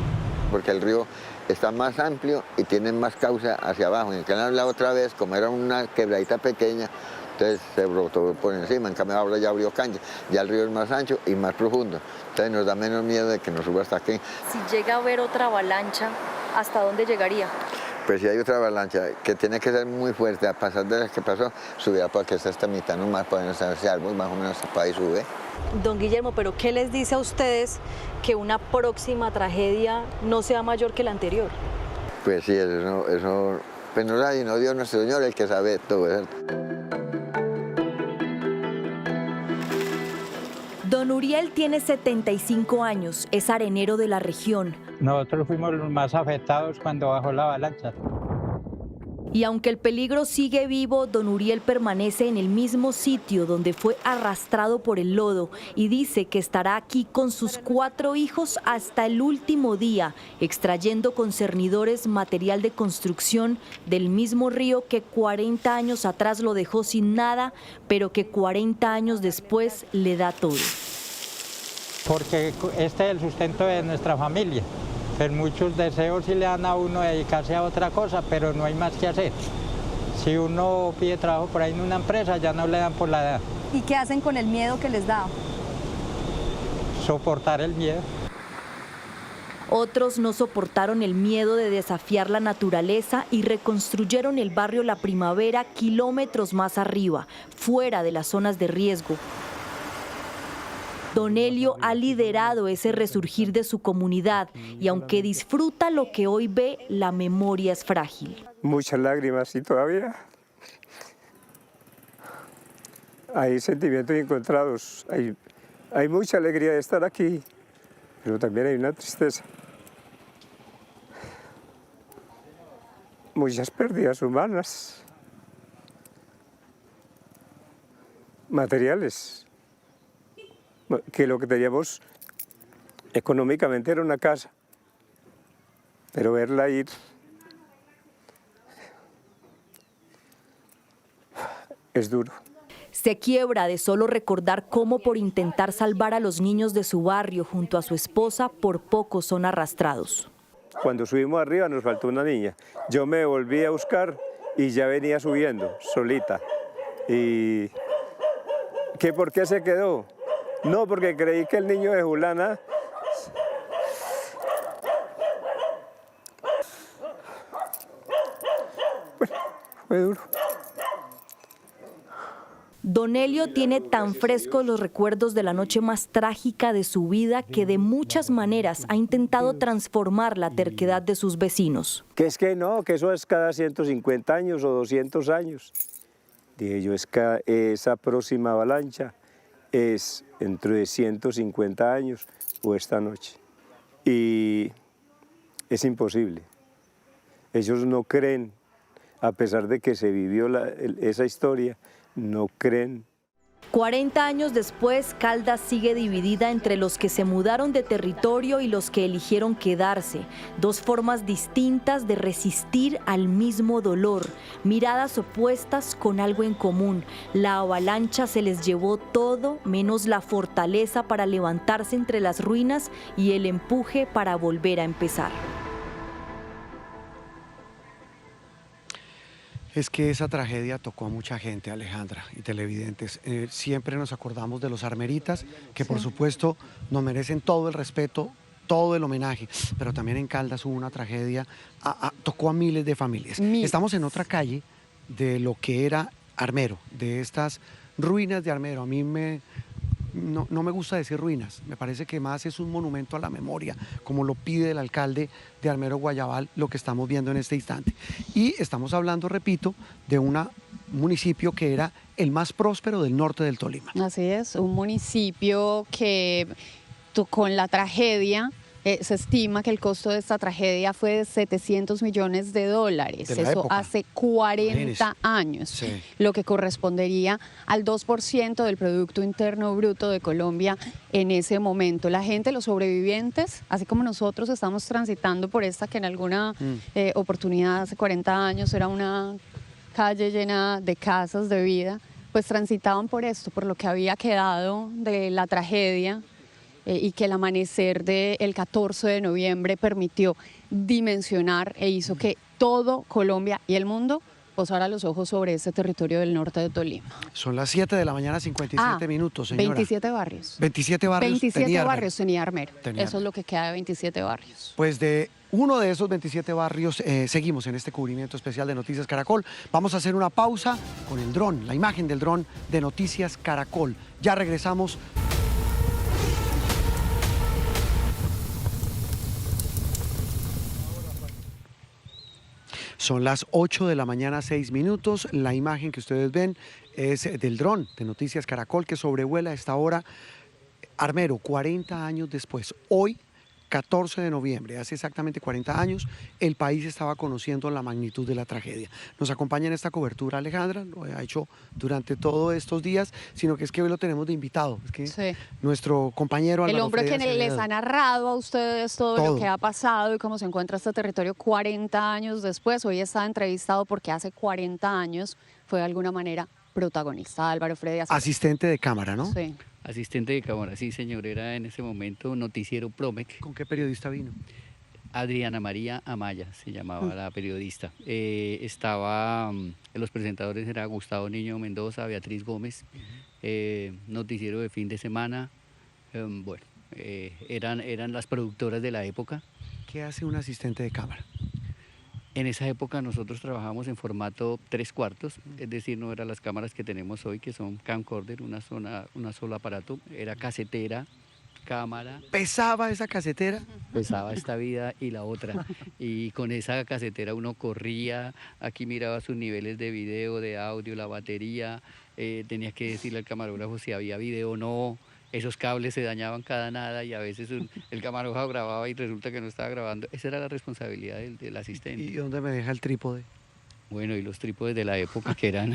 Porque el río está más amplio y tiene más causa hacia abajo. En el canal la otra vez, como era una quebradita pequeña, entonces se brotó por encima. En cambio ahora ya abrió cancha, ya el río es más ancho y más profundo. Entonces nos da menos miedo de que nos suba hasta aquí. Si llega a haber otra avalancha, ¿hasta dónde llegaría? Pues si hay otra avalancha que tiene que ser muy fuerte, a pasar de las que pasó, subirá porque está esta mitad nomás, pueden hacerse árboles, más o menos para ahí sube. Don Guillermo, ¿pero qué les dice a ustedes que una próxima tragedia no sea mayor que la anterior? Pues sí, eso pues no sabe, no Dios nuestro Señor, el que sabe todo eso. Don Uriel tiene 75 años, es arenero de la región. Nosotros fuimos los más afectados cuando bajó la avalancha. Y aunque el peligro sigue vivo, don Uriel permanece en el mismo sitio donde fue arrastrado por el lodo y dice que estará aquí con sus 4 hijos hasta el último día, extrayendo con cernidores material de construcción del mismo río que 40 años atrás lo dejó sin nada, pero que 40 años después le da todo. Porque este es el sustento de nuestra familia. Pues muchos deseos sí le dan a uno dedicarse a otra cosa, pero no hay más que hacer. Si uno pide trabajo por ahí en una empresa, ya no le dan por la edad. ¿Y qué hacen con el miedo que les da? Soportar el miedo. Otros no soportaron el miedo de desafiar la naturaleza y reconstruyeron el barrio La Primavera kilómetros más arriba, fuera de las zonas de riesgo. Don Helio ha liderado ese resurgir de su comunidad y aunque disfruta lo que hoy ve, la memoria es frágil. Muchas lágrimas y todavía hay sentimientos encontrados. Hay mucha alegría de estar aquí, pero también hay una tristeza. Muchas pérdidas humanas, materiales. Que lo que teníamos económicamente era una casa, pero verla ir es duro. Se quiebra de solo recordar cómo por intentar salvar a los niños de su barrio junto a su esposa, por poco son arrastrados. Cuando subimos arriba nos faltó una niña. Yo me volví a buscar y ya venía subiendo, solita. ¿Y por qué se quedó? No, porque creí que el niño de Julana fue duro. Don Helio tiene tan frescos los recuerdos de la noche más trágica de su vida que de muchas maneras ha intentado transformar la terquedad de sus vecinos. Que es que no, que eso es cada 150 años o 200 años. Dije yo, esa próxima avalancha es dentro de 150 años o esta noche. Y es imposible. Ellos no creen, a pesar de que se vivió esa historia, no creen. 40 años después, Caldas sigue dividida entre los que se mudaron de territorio y los que eligieron quedarse. 2 formas distintas de resistir al mismo dolor, miradas opuestas con algo en común. La avalancha se les llevó todo, menos la fortaleza para levantarse entre las ruinas y el empuje para volver a empezar. Es que esa tragedia tocó a mucha gente, Alejandra, y televidentes. Siempre nos acordamos de los armeritas, que por supuesto nos merecen todo el respeto todo el homenaje, pero también en Caldas hubo una tragedia, tocó a miles de familias. Estamos en otra calle de lo que era Armero, de estas ruinas de Armero. A mí no me gusta decir ruinas, me parece que más es un monumento a la memoria, como lo pide el alcalde de Armero Guayabal, lo que estamos viendo en este instante. Y estamos hablando, repito, de un municipio que era el más próspero del norte del Tolima. Así es, un municipio que con la tragedia, se estima que el costo de esta tragedia fue de $700 millones. Eso hace 40 años, sí. Lo que correspondería al 2% del Producto Interno Bruto de Colombia en ese momento. La gente, los sobrevivientes, así como nosotros estamos transitando por esta que en alguna oportunidad hace 40 años era una calle llena de casas de vida, pues transitaban por esto, por lo que había quedado de la tragedia. Y que el amanecer del 14 de noviembre permitió dimensionar e hizo que todo Colombia y el mundo posara los ojos sobre este territorio del norte de Tolima. Son las 7 de la mañana, 57 minutos, señora. 27 barrios. 27 barrios 27 barrios tenía Armero. Eso es lo que queda de 27 barrios. Pues de uno de esos 27 barrios seguimos en este cubrimiento especial de Noticias Caracol. Vamos a hacer una pausa con el dron, la imagen del dron de Noticias Caracol. Ya regresamos. Son las 8 de la mañana, 6 minutos. La imagen que ustedes ven es del dron de Noticias Caracol que sobrevuela a esta hora Armero, 40 años después. Hoy, 14 de noviembre, hace exactamente 40 años, el país estaba conociendo la magnitud de la tragedia. Nos acompaña en esta cobertura Alejandra, lo ha hecho durante todos estos días, sino que es que hoy lo tenemos de invitado. Es que sí. Nuestro compañero Álvaro El hombre Freddy que les ha narrado a ustedes todo lo que ha pasado y cómo se encuentra este territorio 40 años después. Hoy está entrevistado porque hace 40 años fue de alguna manera protagonista. Álvaro Freddy. Asistente de cámara, ¿no? Sí. Asistente de cámara, sí señor, era en ese momento noticiero Promec. ¿Con qué periodista vino? Adriana María Amaya se llamaba la periodista. Los presentadores eran Gustavo Niño Mendoza, Beatriz Gómez, noticiero de fin de semana, eran las productoras de la época. ¿Qué hace un asistente de cámara? En esa época nosotros trabajamos en formato 3/4, es decir, no eran las cámaras que tenemos hoy, que son camcorder, un solo aparato, era casetera, cámara. ¿Pesaba esa casetera? Pesaba esta vida y la otra, y con esa casetera uno corría, aquí miraba sus niveles de video, de audio, la batería, tenía que decirle al camarógrafo si había video o no. Esos cables se dañaban cada nada y a veces el camarógrafo grababa y resulta que no estaba grabando. Esa era la responsabilidad del asistente. ¿Y dónde me deja el trípode? Bueno, y los trípodes de la época que eran,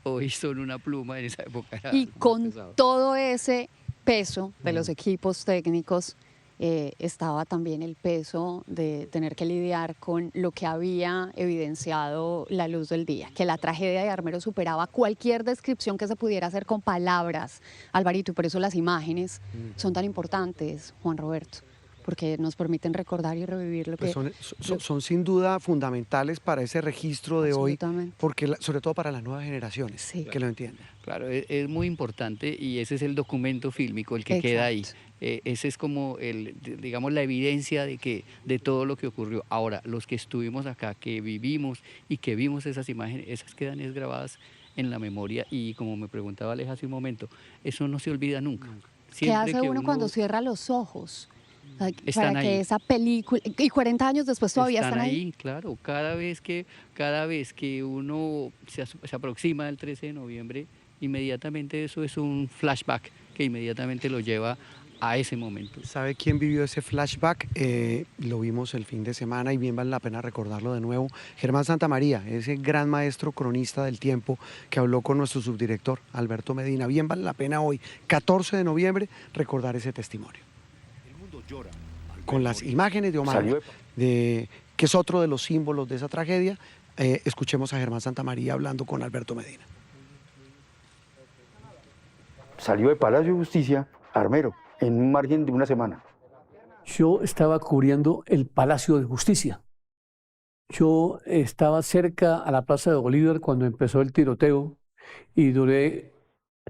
hoy son una pluma, en esa época era y con pesado. Todo ese peso de los equipos técnicos, estaba también el peso de tener que lidiar con lo que había evidenciado la luz del día, que la tragedia de Armero superaba cualquier descripción que se pudiera hacer con palabras, Alvarito, y por eso las imágenes son tan importantes, Juan Roberto, porque nos permiten recordar y revivir lo que... Son sin duda fundamentales para ese registro de hoy, porque sobre todo para las nuevas generaciones, que lo entienden. Claro, es muy importante y ese es el documento fílmico, el que queda ahí. Ese es como, digamos, la evidencia de todo lo que ocurrió. Ahora, los que estuvimos acá, que vivimos y que vimos esas imágenes, esas quedan grabadas en la memoria y como me preguntaba Aleja hace un momento, eso no se olvida nunca. ¿Qué hace uno cuando cierra los ojos? Para que esa película, y 40 años después todavía están ahí. Claro, cada vez que uno se aproxima del 13 de noviembre, inmediatamente eso es un flashback que inmediatamente lo lleva a ese momento. ¿Sabe quién vivió ese flashback? Lo vimos el fin de semana y bien vale la pena recordarlo de nuevo. Germán Santamaría, ese gran maestro cronista del tiempo que habló con nuestro subdirector Alberto Medina. Bien vale la pena hoy, 14 de noviembre, recordar ese testimonio. Con las imágenes de Omar, que es otro de los símbolos de esa tragedia, escuchemos a Germán Santamaría hablando con Alberto Medina. Salió de Palacio de Justicia Armero en un margen de una semana. Yo estaba cubriendo el Palacio de Justicia. Yo estaba cerca a la Plaza de Bolívar cuando empezó el tiroteo y duré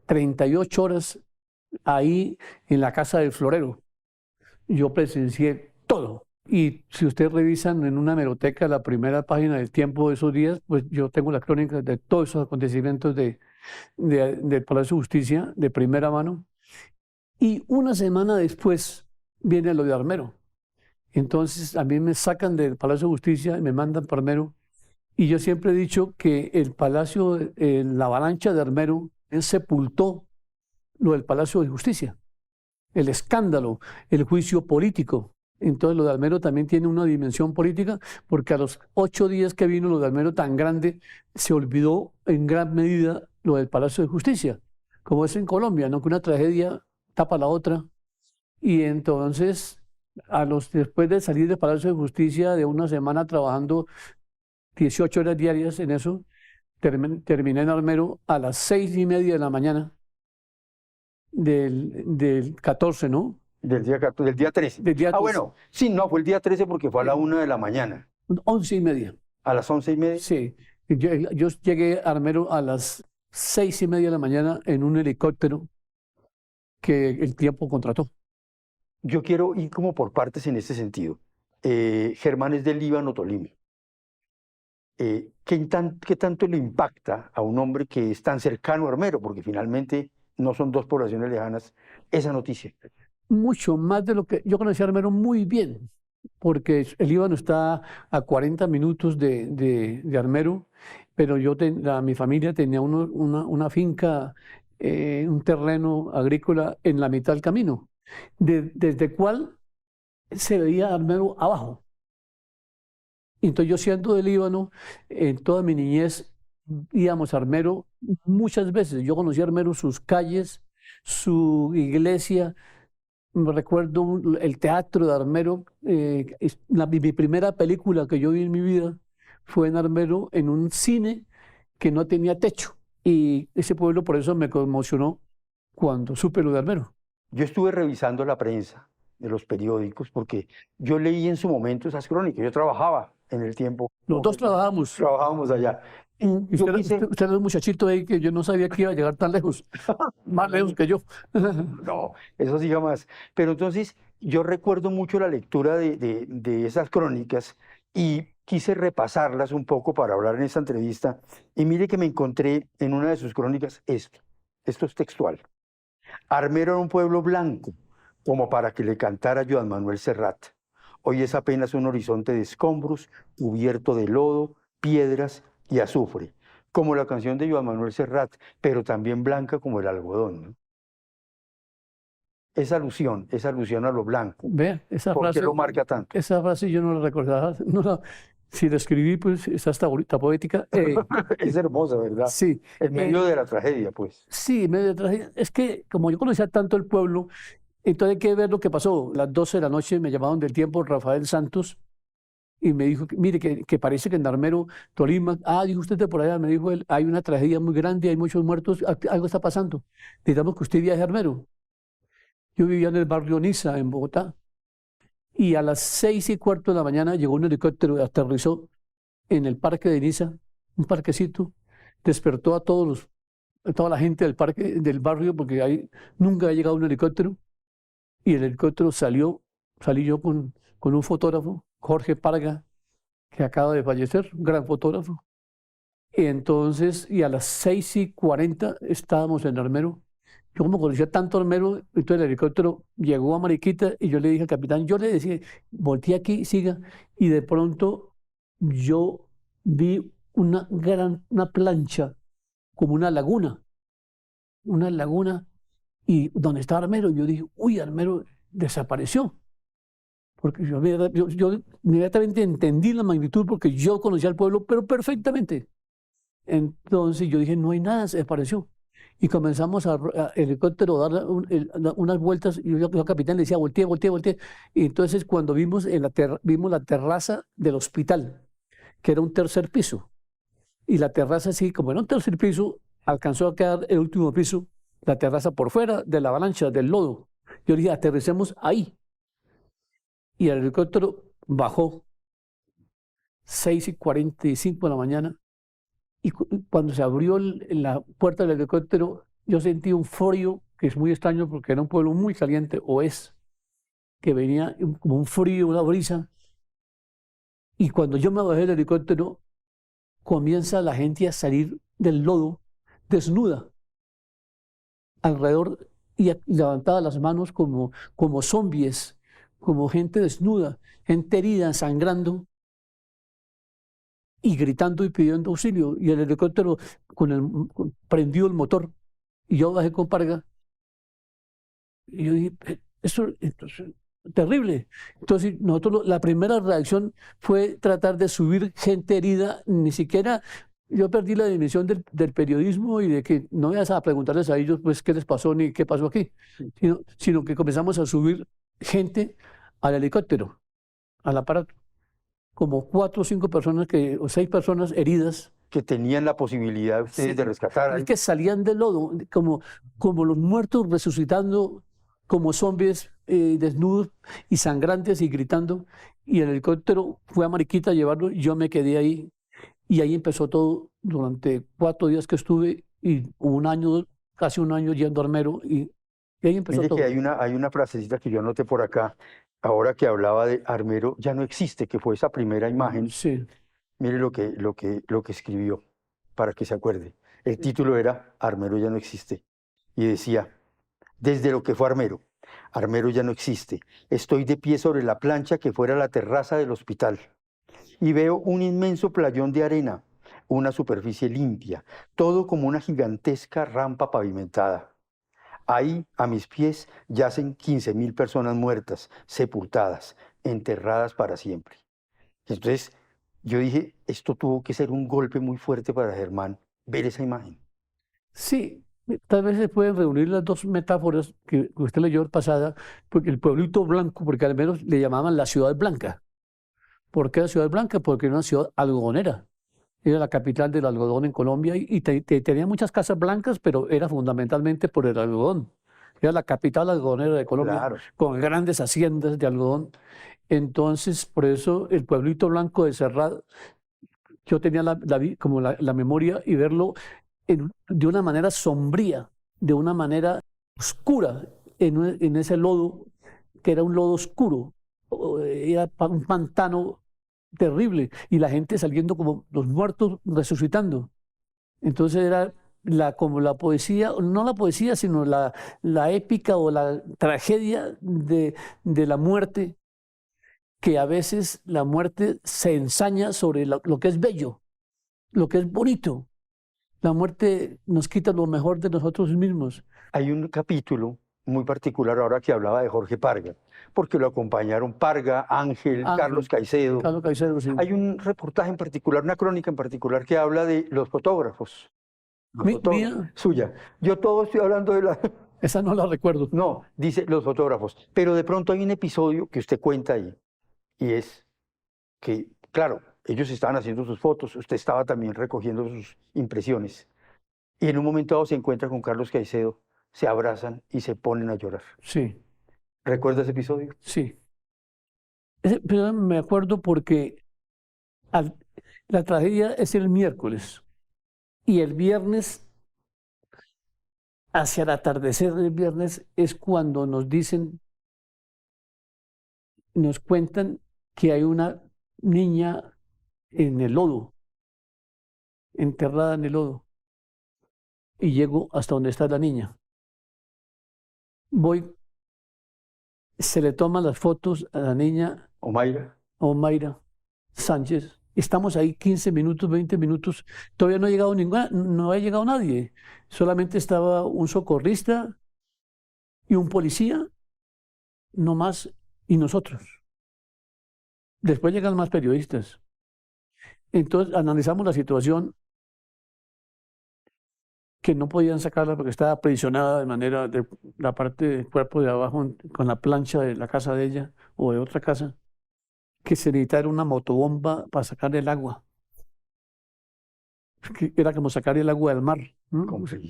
38 horas ahí en la casa del florero. yo presencié todo. Y si ustedes revisan en una hemeroteca la primera página del Tiempo de esos días, pues yo tengo las crónicas de todos esos acontecimientos del Palacio de Justicia de primera mano. Y una semana después viene lo de Armero. Entonces a mí me sacan del Palacio de Justicia y me mandan para Armero. Y yo siempre he dicho que el Palacio, la avalancha de Armero, sepultó lo del Palacio de Justicia, el escándalo, el juicio político. Entonces lo de Armero también tiene una dimensión política, porque a los 8 días que vino lo de Armero tan grande, se olvidó en gran medida lo del Palacio de Justicia, como es en Colombia, ¿no? Que una tragedia tapa la otra. Y entonces, después de salir del Palacio de Justicia, de una semana trabajando 18 horas diarias en eso, terminé en Armero a las 6:30 de la mañana del 14, ¿no? Del día 13. Del día 13. Bueno, sí, no, fue el día 13 porque fue a la 1 de la mañana. 11:30. ¿A las 11:30? Sí. Yo llegué a Armero a las 6:30 de la mañana en un helicóptero que el Tiempo contrató. Yo quiero ir como por partes en este sentido. Germán es del Líbano, Tolima. ¿Qué tanto le impacta a un hombre que es tan cercano a Armero? Porque finalmente no son dos poblaciones lejanas, esa noticia. Mucho más de lo que yo conocí a Armero muy bien, porque el Líbano está a 40 minutos de Armero, pero mi familia tenía una finca, un terreno agrícola en la mitad del camino, desde el cual se veía Armero abajo. Entonces yo, siendo de Líbano, en toda mi niñez íbamos a Armero muchas veces. Yo conocí a Armero, sus calles, su iglesia. Me recuerdo el teatro de Armero. Mi primera película que yo vi en mi vida fue en Armero, en un cine que no tenía techo. Y ese pueblo por eso me conmocionó cuando supe lo de Armero. Yo estuve revisando la prensa de los periódicos porque yo leí en su momento esas crónicas. Yo trabajaba en el Tiempo. Los dos trabajábamos. Trabajábamos allá. Usted era un muchachito ahí que yo no sabía que iba a llegar tan lejos, más lejos que yo. No, eso sí jamás. Pero entonces yo recuerdo mucho la lectura de esas crónicas y quise repasarlas un poco para hablar en esta entrevista. Y mire que me encontré en una de sus crónicas esto es textual. Armero era un pueblo blanco, como para que le cantara Joan Manuel Serrat. Hoy es apenas un horizonte de escombros, cubierto de lodo, piedras y azufre, como la canción de Joan Manuel Serrat, pero también blanca como el algodón, ¿no? Esa alusión a lo blanco. Vea, esa ¿Por frase qué lo marca tanto? Esa frase yo no la recordaba. Si la escribí, pues es hasta bonita, poética. Es hermosa, ¿verdad? Sí. En medio de la tragedia, pues. Sí, en medio de la tragedia. Es que como yo conocía tanto el pueblo, entonces hay que ver lo que pasó. A las 12 de la noche me llamaron del Tiempo Rafael Santos y me dijo, mire, que parece que en Armero, Tolima, dijo usted de por allá, me dijo él, hay una tragedia muy grande, hay muchos muertos, algo está pasando. Necesitamos que usted viaje a Armero. Yo vivía en el barrio Niza, en Bogotá, y a las 6:15 de la mañana llegó un helicóptero y aterrizó en el parque de Niza, un parquecito, despertó a toda la gente del parque, del barrio, porque ahí nunca ha llegado un helicóptero, y el helicóptero salí yo con un fotógrafo, Jorge Parga, que acaba de fallecer, un gran fotógrafo. Y entonces, a las 6:40 estábamos en Armero. Yo como conocía tanto Armero, entonces el helicóptero llegó a Mariquita y yo le dije al capitán, yo le decía, volteé aquí, siga, y de pronto yo vi una plancha, como una laguna, y donde estaba Armero, yo dije, uy, Armero desapareció. Porque yo inmediatamente entendí la magnitud porque yo conocía al pueblo, pero perfectamente. Entonces yo dije, no hay nada, se desapareció. Y comenzamos el helicóptero a dar unas vueltas, y yo al capitán le decía, voltee. Y entonces cuando vimos la terraza del hospital, que era un tercer piso, y la terraza así, como era un tercer piso, alcanzó a quedar el último piso, la terraza por fuera de la avalancha, del lodo. Yo le dije, aterricemos ahí. Y el helicóptero bajó 6:45 de la mañana. Y cuando se abrió la puerta del helicóptero, yo sentí un frío que es muy extraño porque era un pueblo muy caliente, o es. que venía como un frío, una brisa. Y cuando yo me bajé del helicóptero, comienza la gente a salir del lodo desnuda alrededor y levantaba las manos como zombies, como gente desnuda, gente herida, sangrando y gritando y pidiendo auxilio. Y el helicóptero prendió el motor y yo bajé con Parga. Y yo dije, eso es terrible. Entonces, la primera reacción fue tratar de subir gente herida, ni siquiera. Yo perdí la dimensión del periodismo y de que no ibas a preguntarles a ellos pues qué les pasó ni qué pasó aquí, sino que comenzamos a subir gente al helicóptero, al aparato, como 4 o 5 personas o 6 personas heridas. Que tenían la posibilidad ustedes de rescatar. Es que salían del lodo, como los muertos resucitando, como zombies desnudos y sangrantes y gritando. Y el helicóptero fue a Mariquita a llevarlo y yo me quedé ahí. Y ahí empezó todo durante 4 días que estuve y casi un año yendo a Armero y ahí empezó Mire todo. que hay una frasecita que yo anoté por acá, ahora que hablaba de Armero, ya no existe, que fue esa primera imagen. Sí. Mire lo que escribió, para que se acuerde. El título era Armero ya no existe. Y decía, desde lo que fue Armero, Armero ya no existe. Estoy de pie sobre la plancha que fuera la terraza del hospital. Y veo un inmenso playón de arena, una superficie limpia, todo como una gigantesca rampa pavimentada. Ahí, a mis pies, yacen 15.000 personas muertas, sepultadas, enterradas para siempre. Entonces, yo dije, esto tuvo que ser un golpe muy fuerte para Germán, ver esa imagen. Sí, tal vez se pueden reunir las dos metáforas que usted leyó pasada, porque el pueblito blanco, porque al menos le llamaban la ciudad blanca. ¿Por qué la ciudad blanca? Porque era una ciudad algodonera. Era la capital del algodón en Colombia y tenía muchas casas blancas, pero era fundamentalmente por el algodón. Era la capital algodonera de Colombia, claro, con grandes haciendas de algodón. Entonces, por eso el pueblito blanco de Cerrado, yo tenía la memoria y verlo de una manera sombría, de una manera oscura, en ese lodo, que era un lodo oscuro. Era un pantano terrible y la gente saliendo como los muertos resucitando. Entonces era como la poesía, no la poesía, sino la épica o la tragedia de la muerte, que a veces la muerte se ensaña sobre lo que es bello, lo que es bonito. La muerte nos quita lo mejor de nosotros mismos. Hay un capítulo muy particular ahora que hablaba de Jorge Parga, porque lo acompañaron Parga, Ángel, Carlos Caicedo. Carlos Caicedo, sí. Hay un reportaje en particular, una crónica en particular que habla de los fotógrafos. Mía. Suya. Yo todo estoy hablando de la... Esa no la recuerdo. No, dice los fotógrafos. Pero de pronto hay un episodio que usted cuenta ahí, y es que, claro, ellos estaban haciendo sus fotos, usted estaba también recogiendo sus impresiones, y en un momento dado se encuentra con Carlos Caicedo, se abrazan y se ponen a llorar. Sí. ¿Recuerda ese episodio? Sí. Pero me acuerdo porque la tragedia es el miércoles y el viernes, hacia el atardecer del viernes, es cuando nos cuentan que hay una niña en el lodo, enterrada en el lodo. Y llego hasta donde está la niña. Voy, se le toman las fotos a la niña. Omaira Sánchez. Estamos ahí 15 minutos, 20 minutos. Todavía no ha llegado nadie. Solamente estaba un socorrista y un policía, no más, y nosotros. Después llegan más periodistas. Entonces analizamos la situación, que no podían sacarla porque estaba aprisionada de manera de la parte del cuerpo de abajo con la plancha de la casa de ella o de otra casa, que se necesitaba una motobomba para sacar el agua. Que era como sacar el agua del mar, ¿no?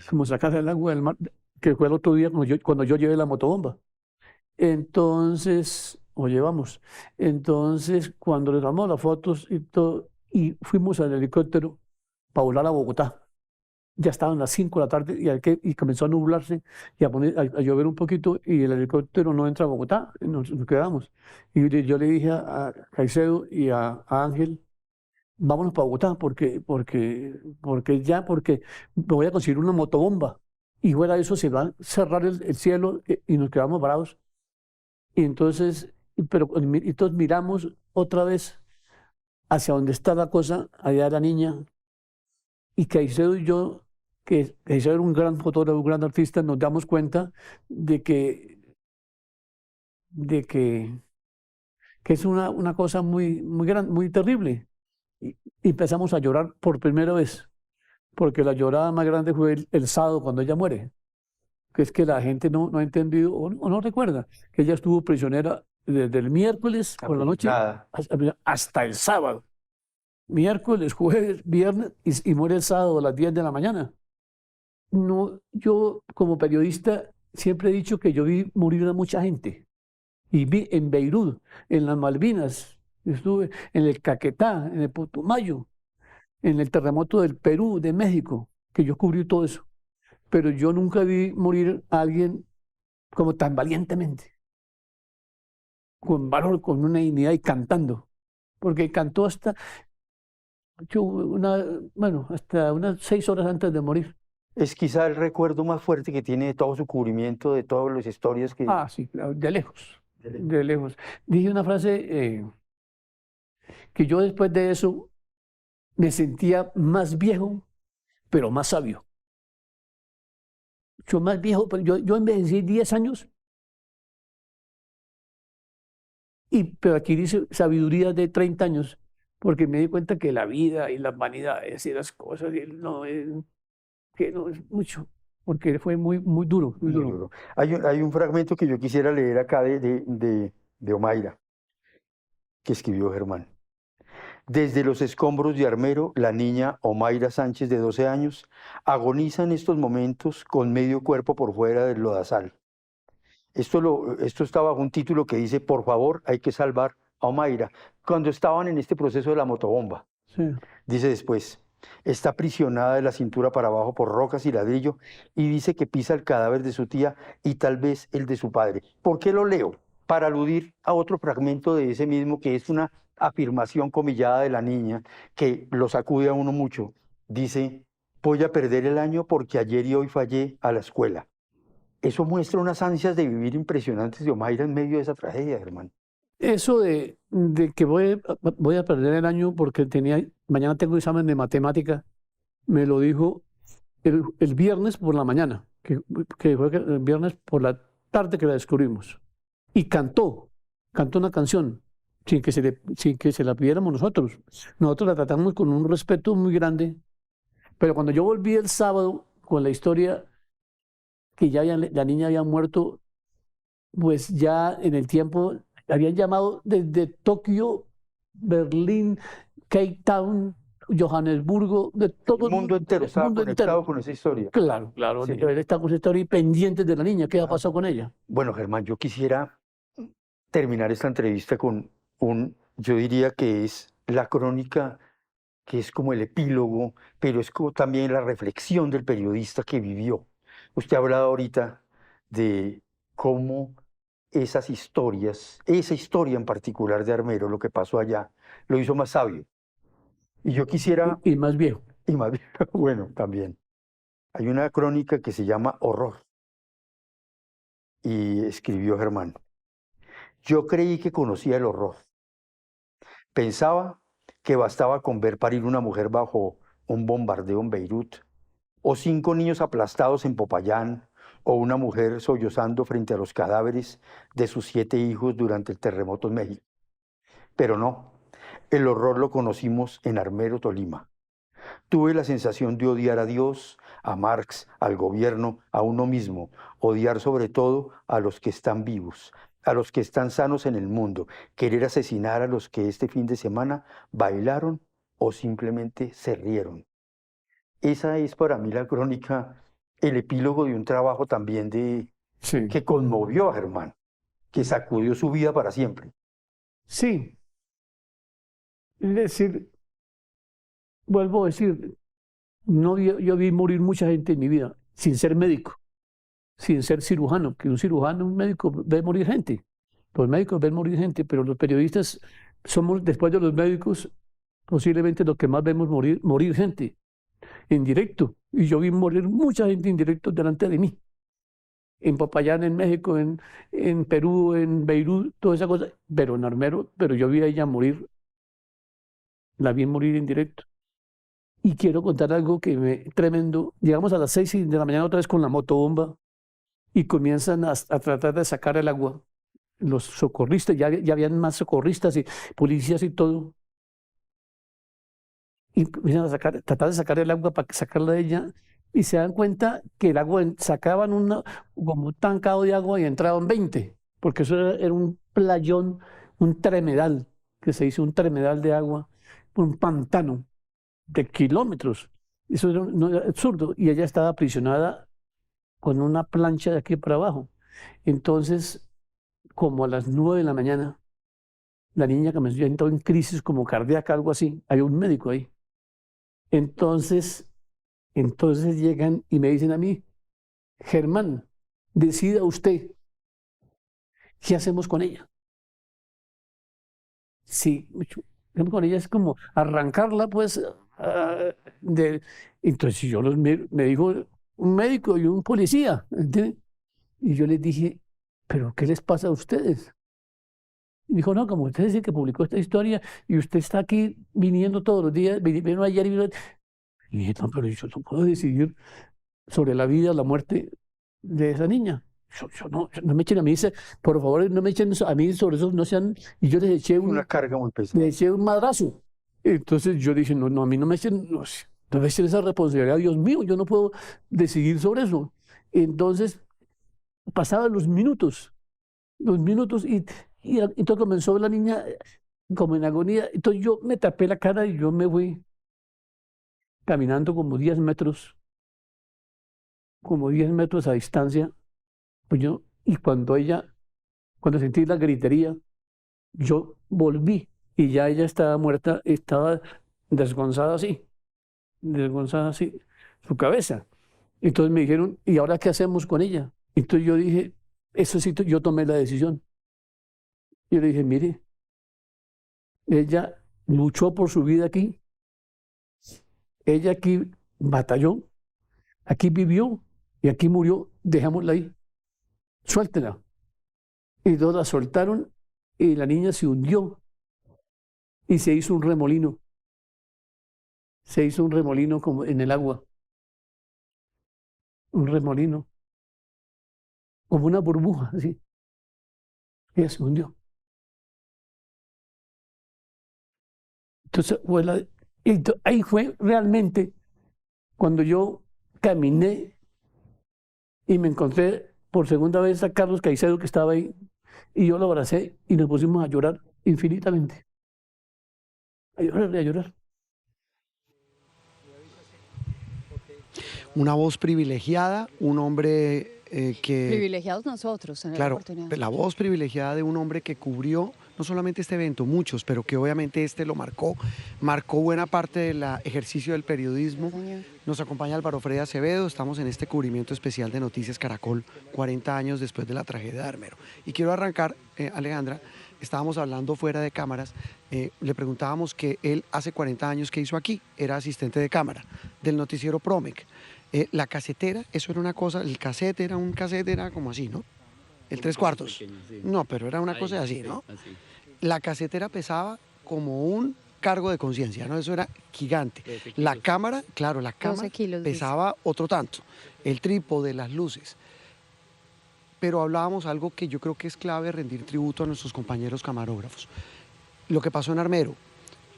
Como sacar el agua del mar, que fue el otro día cuando yo llevé la motobomba. Entonces, cuando le tomamos las fotos y todo, y fuimos al helicóptero para volar a Bogotá. ya estaban las 5 de la tarde y comenzó a nublarse y a llover un poquito y el helicóptero no entra a Bogotá, nos quedamos. Y yo le dije a Caicedo y a Ángel, vámonos para Bogotá porque me voy a conseguir una motobomba y fuera de eso se va a cerrar el cielo y nos quedamos parados. Y entonces miramos otra vez hacia donde está la cosa, allá la niña, y Caicedo y yo, que Caicedo era un gran fotógrafo, un gran artista, nos damos cuenta de que es una cosa muy, muy grande, muy terrible. Y empezamos a llorar por primera vez, porque la llorada más grande fue el sábado cuando ella muere, que es que la gente no ha entendido o no recuerda que ella estuvo prisionera desde el miércoles por la noche hasta el sábado. Miércoles, jueves, viernes y muere el sábado a las 10 de la mañana. No, yo como periodista siempre he dicho que yo vi morir a mucha gente. Y vi en Beirut, en las Malvinas, estuve en el Caquetá, en el Putumayo, en el terremoto del Perú, de México, que yo cubrí todo eso. Pero yo nunca vi morir a alguien como tan valientemente, con valor, con una dignidad y cantando. Porque cantó hasta unas 6 horas antes de morir. Es quizá el recuerdo más fuerte que tiene de todo su cubrimiento, de todas las historias que... Ah, sí, claro, de lejos. De lejos. Dije una frase que yo después de eso me sentía más viejo, pero más sabio. Yo más viejo, pero yo envejecí 10 años, pero aquí dice sabiduría de 30 años, porque me di cuenta que la vida y las vanidades y las cosas que no es mucho, porque fue muy, muy duro. Muy duro. Hay un fragmento que yo quisiera leer acá de Omaira, que escribió Germán. Desde los escombros de Armero, la niña Omaira Sánchez, de 12 años, agoniza en estos momentos con medio cuerpo por fuera del lodazal. Esto está bajo un título que dice, por favor, hay que salvar a Omaira, cuando estaban en este proceso de la motobomba. Sí. Dice después, está aprisionada de la cintura para abajo por rocas y ladrillo y dice que pisa el cadáver de su tía y tal vez el de su padre. ¿Por qué lo leo? Para aludir a otro fragmento de ese mismo, que es una afirmación comillada de la niña que lo sacude a uno mucho. Dice, voy a perder el año porque ayer y hoy fallé a la escuela. Eso muestra unas ansias de vivir impresionantes de Omaira en medio de esa tragedia, Germán. Eso de que voy a perder el año porque mañana tengo examen de matemática, me lo dijo el viernes por la mañana, que fue el viernes por la tarde que la descubrimos. Y cantó una canción sin que se la pidiéramos nosotros. Nosotros la tratamos con un respeto muy grande, pero cuando yo volví el sábado con la historia que ya la niña había muerto, pues ya en el tiempo habían llamado desde Tokio, Berlín, Cape Town, Johannesburgo, de todo el mundo entero estaba conectado con esa historia. Claro, sí. Está con esa historia y pendientes de la niña, ¿qué ha pasado con ella? Bueno, Germán, yo quisiera terminar esta entrevista con yo diría que es la crónica, que es como el epílogo, pero es como también la reflexión del periodista que vivió. Usted ha hablado ahorita de cómo esas historias, esa historia en particular de Armero, lo que pasó allá, lo hizo más sabio. Y yo quisiera... Y más viejo. Y más viejo, bueno, también. Hay una crónica que se llama Horror. Y escribió Germán. Yo creí que conocía el horror. Pensaba que bastaba con ver parir una mujer bajo un bombardeo en Beirut, o 5 niños aplastados en Popayán, o una mujer sollozando frente a los cadáveres de sus 7 hijos durante el terremoto en México. Pero no, el horror lo conocimos en Armero, Tolima. Tuve la sensación de odiar a Dios, a Marx, al gobierno, a uno mismo, odiar sobre todo a los que están vivos, a los que están sanos en el mundo, querer asesinar a los que este fin de semana bailaron o simplemente se rieron. Esa es para mí la crónica, el epílogo de un trabajo también que conmovió a Germán, que sacudió su vida para siempre. Sí. Es decir, vuelvo a decir, No, yo vi morir mucha gente en mi vida, sin ser médico, sin ser cirujano, que un médico ve morir gente. Los médicos ven morir gente, pero los periodistas somos, después de los médicos, posiblemente los que más vemos morir gente en directo. Y yo vi morir mucha gente en directo delante de mí. En Popayán, en México, en Perú, en Beirut, toda esa cosa. Pero en Armero, pero yo vi a ella morir. La vi morir en directo. Y quiero contar algo tremendo. Llegamos a las 6 de la mañana otra vez con la motobomba y comienzan a tratar de sacar el agua. Los socorristas, ya habían más socorristas y policías y todo. Y comienzan a tratar de sacar el agua para sacarla de ella. Y se dan cuenta que el agua, sacaban como un tancado de agua y entraban 20. Porque eso era un playón, un tremedal, que se dice un tremedal de agua, un pantano de kilómetros. Eso era absurdo. Y ella estaba aprisionada con una plancha de aquí para abajo. Entonces, como a las 9 de la mañana, la niña que me entró en crisis como cardíaca, algo así, hay un médico ahí. Entonces llegan y me dicen a mí, Germán, decida usted, ¿qué hacemos con ella? Sí, con ella es como arrancarla, pues, entonces yo me dijo un médico y un policía, ¿entiendes? Y yo les dije, ¿pero qué les pasa a ustedes? Y dijo, no, como usted dice que publicó esta historia y usted está aquí viniendo todos los días, vino ayer y vino... Y dije, no, pero yo no puedo decidir sobre la vida o la muerte de esa niña. No me echen a mí, por favor, no me echen a mí sobre eso, no sean... Y yo les eché una carga muy pesada. Les eché un madrazo. Entonces yo dije, no, a mí no me echen esa responsabilidad, Dios mío, yo no puedo decidir sobre eso. Entonces, pasaban los minutos, y entonces comenzó la niña como en agonía. Entonces yo me tapé la cara y yo me fui caminando como 10 metros a distancia. Pues y cuando sentí la gritería, yo volví y ya ella estaba muerta, estaba desgonzada así, su cabeza. Entonces me dijeron, ¿y ahora qué hacemos con ella? Entonces yo dije, eso sí, yo tomé la decisión. Yo le dije, mire, ella luchó por su vida aquí, ella aquí batalló, aquí vivió y aquí murió, dejémosla ahí, suéltela. Y todos la soltaron y la niña se hundió y se hizo un remolino. Se hizo un remolino como en el agua. Un remolino. Como una burbuja, así. Ella se hundió. Entonces, ahí fue realmente cuando yo caminé y me encontré por segunda vez a Carlos Caicedo, que estaba ahí, y yo lo abracé y nos pusimos a llorar infinitamente. A llorar y a llorar. Una voz privilegiada, un hombre que... Privilegiados nosotros, tener claro, la oportunidad. La voz privilegiada de un hombre que cubrió no solamente este evento, muchos, pero que obviamente lo marcó buena parte del ejercicio del periodismo. Nos acompaña Álvaro Freddy Acevedo, estamos en este cubrimiento especial de Noticias Caracol, 40 años después de la tragedia de Armero. Y quiero arrancar, Alejandra, estábamos hablando fuera de cámaras, le preguntábamos que él hace 40 años que hizo aquí, era asistente de cámara del noticiero Promec. La casetera, eso era una cosa, el cassette era como así, ¿no? El 3/4. No, pero era una cosa así, ¿no? La casetera pesaba como un cargo de conciencia, ¿no? Eso era gigante. La cámara, claro, la cámara pesaba otro tanto. El trípode, las luces. Pero hablábamos algo que yo creo que es clave, rendir tributo a nuestros compañeros camarógrafos. Lo que pasó en Armero,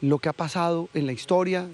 lo que ha pasado en la historia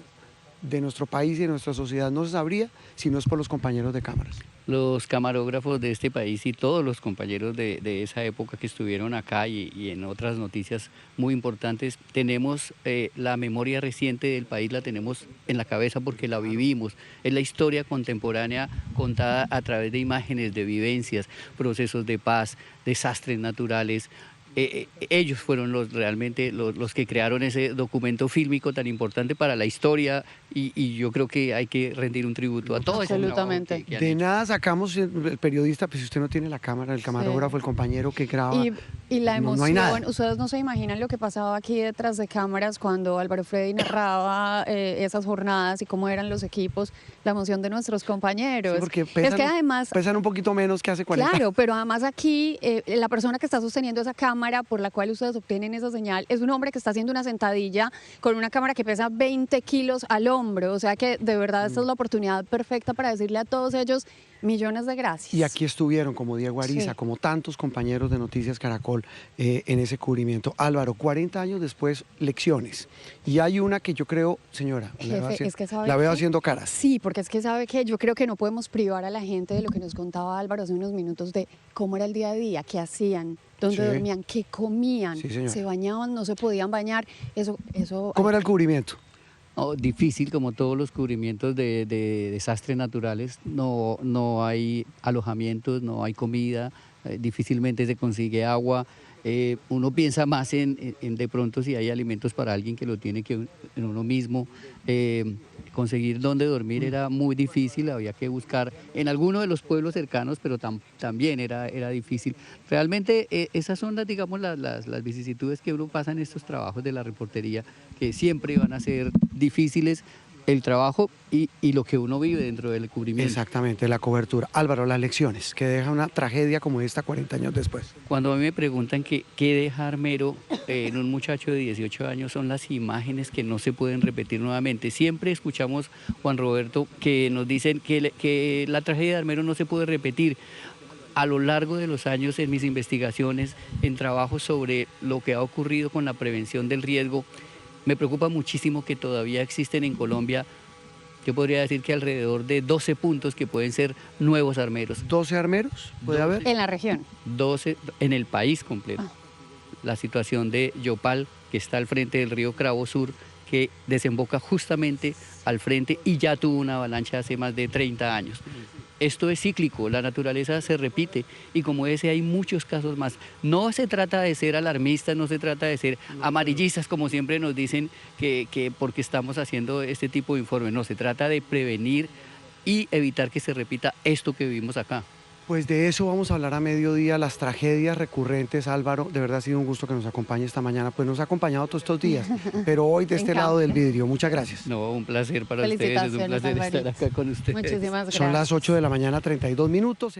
de nuestro país y de nuestra sociedad no se sabría si no es por los compañeros de cámaras. Los camarógrafos de este país y todos los compañeros de esa época que estuvieron acá y en otras noticias muy importantes, tenemos la memoria reciente del país, la tenemos en la cabeza porque la vivimos. Es la historia contemporánea contada a través de imágenes, de vivencias, procesos de paz, desastres naturales, ellos fueron realmente los que crearon ese documento fílmico tan importante para la historia y yo creo que hay que rendir un tributo a todos. Absolutamente. De nada sacamos el periodista, pues si usted no tiene la cámara, el camarógrafo, el compañero que graba. Y la emoción, no hay nada. Ustedes no se imaginan lo que pasaba aquí detrás de cámaras cuando Álvaro Freddy narraba esas jornadas y cómo eran los equipos, la emoción de nuestros compañeros. Sí, porque pesan, es que además pesan un poquito menos que hace 40 años. Claro, pero además aquí la persona que está sosteniendo esa cámara por la cual ustedes obtienen esa señal es un hombre que está haciendo una sentadilla con una cámara que pesa 20 kilos al hombro, o sea que de verdad esta es la oportunidad perfecta para decirle a todos ellos millones de gracias. Y aquí estuvieron, como Diego Ariza, como tantos compañeros de Noticias Caracol en ese cubrimiento. Álvaro, 40 años después, lecciones. Y hay una que yo creo, señora, la veo haciendo caras. Sí, porque es que sabe que yo creo que no podemos privar a la gente de lo que nos contaba Álvaro hace unos minutos de cómo era el día a día, qué hacían, dónde dormían, qué comían, se bañaban, no se podían bañar. Eso. ¿Cómo era el cubrimiento? Difícil, como todos los cubrimientos de desastres naturales, no hay alojamientos, no hay comida, difícilmente se consigue agua. Uno piensa más en de pronto si hay alimentos para alguien que lo tiene que en uno mismo. Conseguir dónde dormir era muy difícil, había que buscar en alguno de los pueblos cercanos, pero también era difícil. Realmente esas son digamos, las vicisitudes que uno pasa en estos trabajos de la reportería, que siempre van a ser difíciles, el trabajo y lo que uno vive dentro del cubrimiento. Exactamente, la cobertura. Álvaro, las lecciones que deja una tragedia como esta 40 años después. Cuando a mí me preguntan qué deja Armero en un muchacho de 18 años, son las imágenes que no se pueden repetir nuevamente. Siempre escuchamos, Juan Roberto, que nos dicen que la tragedia de Armero no se puede repetir. A lo largo de los años en mis investigaciones, en trabajos sobre lo que ha ocurrido con la prevención del riesgo, me preocupa muchísimo que todavía existen en Colombia, yo podría decir que alrededor de 12 puntos que pueden ser nuevos armeros. ¿12 armeros puede haber? En la región. 12 en el país completo. La situación de Yopal, que está al frente del río Cravo Sur, que desemboca justamente al frente y ya tuvo una avalancha hace más de 30 años. Esto es cíclico, la naturaleza se repite y como ese hay muchos casos más. No se trata de ser alarmistas, no se trata de ser amarillistas como siempre nos dicen que porque estamos haciendo este tipo de informes. No, se trata de prevenir y evitar que se repita esto que vivimos acá. Pues de eso vamos a hablar a mediodía, las tragedias recurrentes. Álvaro, de verdad ha sido un gusto que nos acompañe esta mañana. Pues nos ha acompañado todos estos días, pero hoy de este lado del vidrio. Muchas gracias. No, un placer para ustedes, es un placer estar acá con ustedes. Muchísimas gracias. Son las 8 de la mañana, 32 minutos.